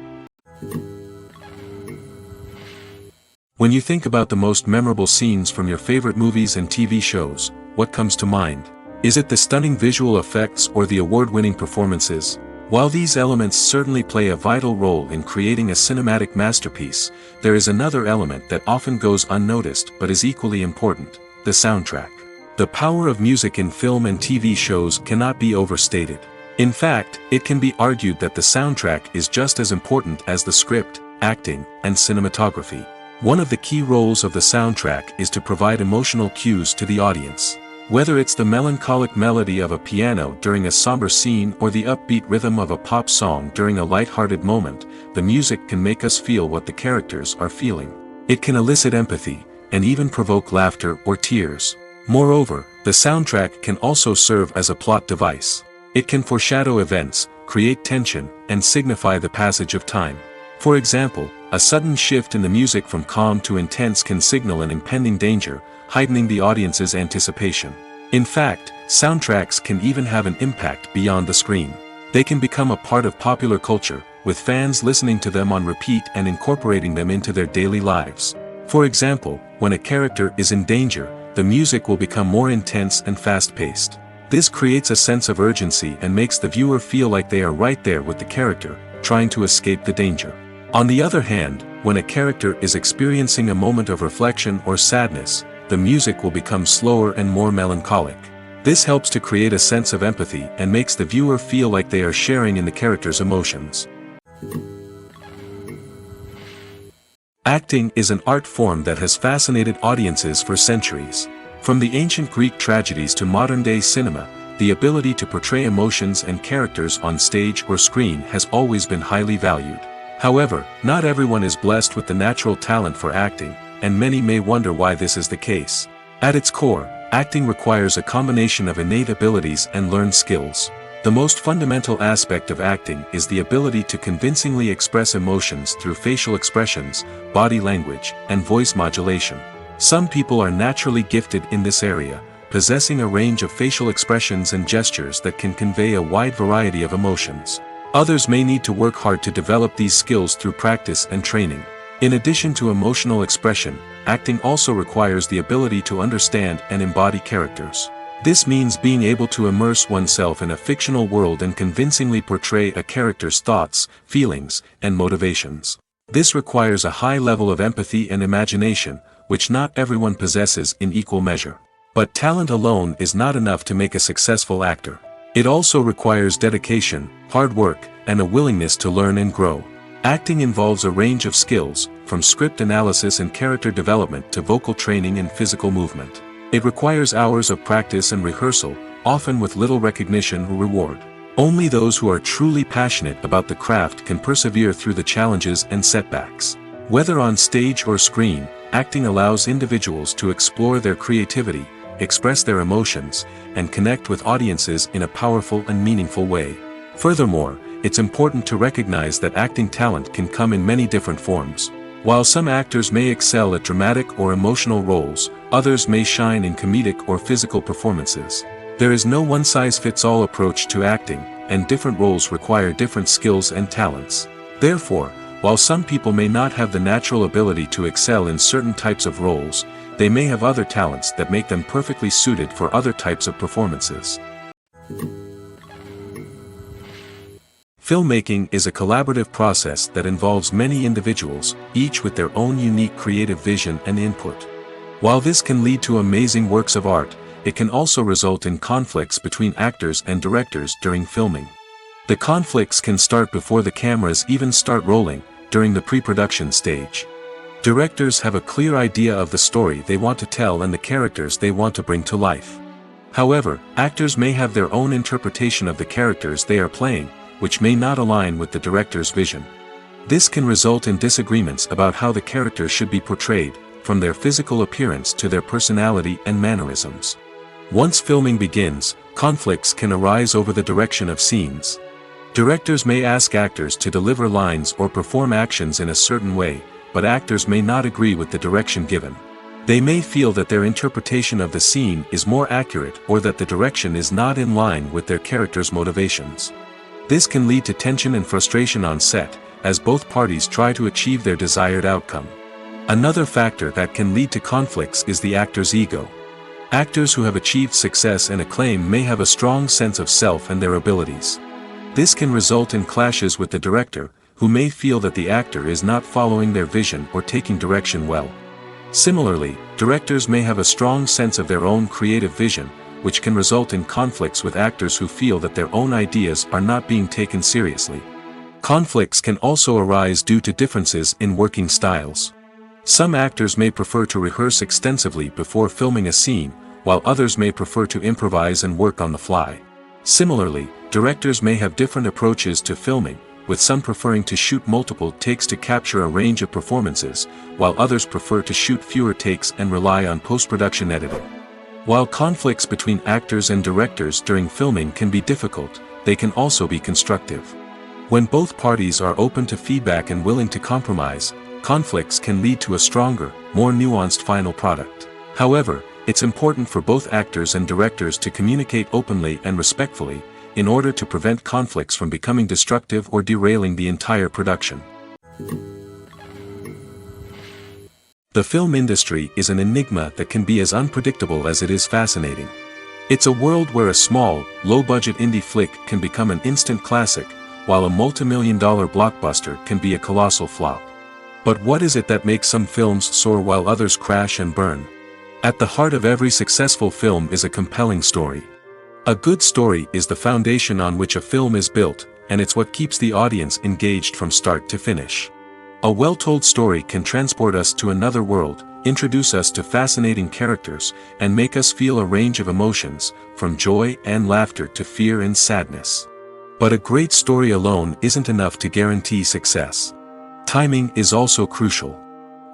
When you think about the most memorable scenes from your favorite movies and TV shows, what comes to mind? Is it the stunning visual effects or the award-winning performances? While these elements certainly play a vital role in creating a cinematic masterpiece, there is another element that often goes unnoticed but is equally important: the soundtrack. The power of music in film and TV shows cannot be overstated. In fact, it can be argued that the soundtrack is just as important as the script, acting, and cinematography. One of the key roles of the soundtrack is to provide emotional cues to the audience. Whether it's the melancholic melody of a piano during a somber scene or the upbeat rhythm of a pop song during a light-hearted moment, the music can make us feel what the characters are feeling. It can elicit empathy, and even provoke laughter or tears. Moreover, the soundtrack can also serve as a plot device. It can foreshadow events, create tension, and signify the passage of time. For example, a sudden shift in the music from calm to intense can signal an impending danger, heightening the audience's anticipation. In fact, soundtracks can even have an impact beyond the screen. They can become a part of popular culture, with fans listening to them on repeat and incorporating them into their daily lives. For example, when a character is in danger, the music will become more intense and fast-paced. This creates a sense of urgency and makes the viewer feel like they are right there with the character, trying to escape the danger. On the other hand, when a character is experiencing a moment of reflection or sadness, the music will become slower and more melancholic. This helps to create a sense of empathy and makes the viewer feel like they are sharing in the character's emotions. Acting is an art form that has fascinated audiences for centuries. From the ancient Greek tragedies to modern-day cinema, the ability to portray emotions and characters on stage or screen has always been highly valued. However, not everyone is blessed with the natural talent for acting, and many may wonder why this is the case. At its core, acting requires a combination of innate abilities and learned skills. The most fundamental aspect of acting is the ability to convincingly express emotions through facial expressions, body language, and voice modulation. Some people are naturally gifted in this area, possessing a range of facial expressions and gestures that can convey a wide variety of emotions. Others may need to work hard to develop these skills through practice and training. In addition to emotional expression, acting also requires the ability to understand and embody characters. This means being able to immerse oneself in a fictional world and convincingly portray a character's thoughts, feelings, and motivations. This requires a high level of empathy and imagination, which not everyone possesses in equal measure. But talent alone is not enough to make a successful actor. It also requires dedication, hard work, and a willingness to learn and grow. Acting involves a range of skills, from script analysis and character development to vocal training and physical movement. It requires hours of practice and rehearsal, often with little recognition or reward. Only those who are truly passionate about the craft can persevere through the challenges and setbacks. Whether on stage or screen, acting allows individuals to explore their creativity, express their emotions, and connect with audiences in a powerful and meaningful way. Furthermore, it's important to recognize that acting talent can come in many different forms. While some actors may excel at dramatic or emotional roles, others may shine in comedic or physical performances. There is no one-size-fits-all approach to acting, and different roles require different skills and talents. Therefore, while some people may not have the natural ability to excel in certain types of roles, they may have other talents that make them perfectly suited for other types of performances. Filmmaking is a collaborative process that involves many individuals, each with their own unique creative vision and input. While this can lead to amazing works of art, it can also result in conflicts between actors and directors during filming. The conflicts can start before the cameras even start rolling, during the pre-production stage. Directors have a clear idea of the story they want to tell and the characters they want to bring to life. However, actors may have their own interpretation of the characters they are playing, which may not align with the director's vision. This can result in disagreements about how the characters should be portrayed, from their physical appearance to their personality and mannerisms. Once filming begins, conflicts can arise over the direction of scenes. Directors may ask actors to deliver lines or perform actions in a certain way, but actors may not agree with the direction given. They may feel that their interpretation of the scene is more accurate or that the direction is not in line with their character's motivations. This can lead to tension and frustration on set, as both parties try to achieve their desired outcome. Another factor that can lead to conflicts is the actor's ego. Actors who have achieved success and acclaim may have a strong sense of self and their abilities. This can result in clashes with the director, who may feel that the actor is not following their vision or taking direction well. Similarly, directors may have a strong sense of their own creative vision, which can result in conflicts with actors who feel that their own ideas are not being taken seriously. Conflicts can also arise due to differences in working styles. Some actors may prefer to rehearse extensively before filming a scene, while others may prefer to improvise and work on the fly. Similarly, directors may have different approaches to filming, with some preferring to shoot multiple takes to capture a range of performances, while others prefer to shoot fewer takes and rely on post-production editing. While conflicts between actors and directors during filming can be difficult, they can also be constructive. When both parties are open to feedback and willing to compromise, conflicts can lead to a stronger, more nuanced final product. However, it's important for both actors and directors to communicate openly and respectfully, in order to prevent conflicts from becoming destructive or derailing the entire production. The film industry is an enigma that can be as unpredictable as it is fascinating. It's a world where a small, low-budget indie flick can become an instant classic, while a multi-million-dollar blockbuster can be a colossal flop. But what is it that makes some films soar while others crash and burn? At the heart of every successful film is a compelling story. A good story is the foundation on which a film is built, and it's what keeps the audience engaged from start to finish. A well-told story can transport us to another world, introduce us to fascinating characters, and make us feel a range of emotions, from joy and laughter to fear and sadness. But a great story alone isn't enough to guarantee success. Timing is also crucial.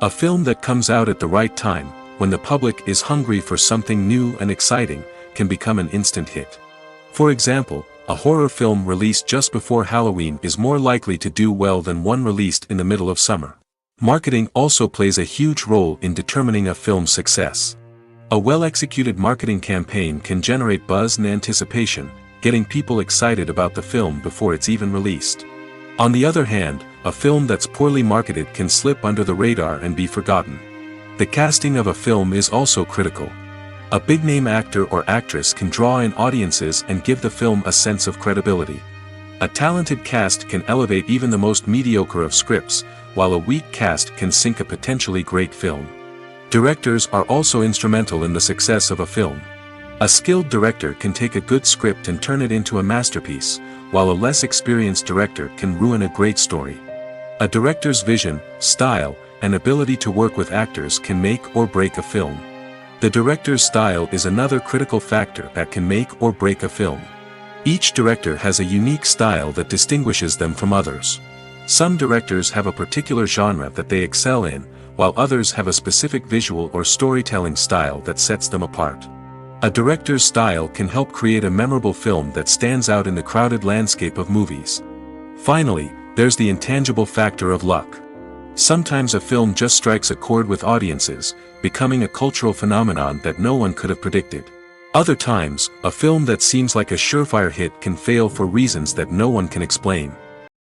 A film that comes out at the right time, when the public is hungry for something new and exciting, can become an instant hit. For example, a horror film released just before Halloween is more likely to do well than one released in the middle of summer. Marketing also plays a huge role in determining a film's success. A well-executed marketing campaign can generate buzz and anticipation, getting people excited about the film before it's even released. On the other hand, a film that's poorly marketed can slip under the radar and be forgotten. The casting of a film is also critical. A big-name actor or actress can draw in audiences and give the film a sense of credibility. A talented cast can elevate even the most mediocre of scripts, while a weak cast can sink a potentially great film. Directors are also instrumental in the success of a film. A skilled director can take a good script and turn it into a masterpiece, while a less experienced director can ruin a great story. A director's vision, style, and ability to work with actors can make or break a film. The director's style is another critical factor that can make or break a film. Each director has a unique style that distinguishes them from others. Some directors have a particular genre that they excel in, while others have a specific visual or storytelling style that sets them apart. A director's style can help create a memorable film that stands out in the crowded landscape of movies. Finally, there's the intangible factor of luck. Sometimes a film just strikes a chord with audiences, becoming a cultural phenomenon that no one could have predicted. Other times, a film that seems like a surefire hit can fail for reasons that no one can explain.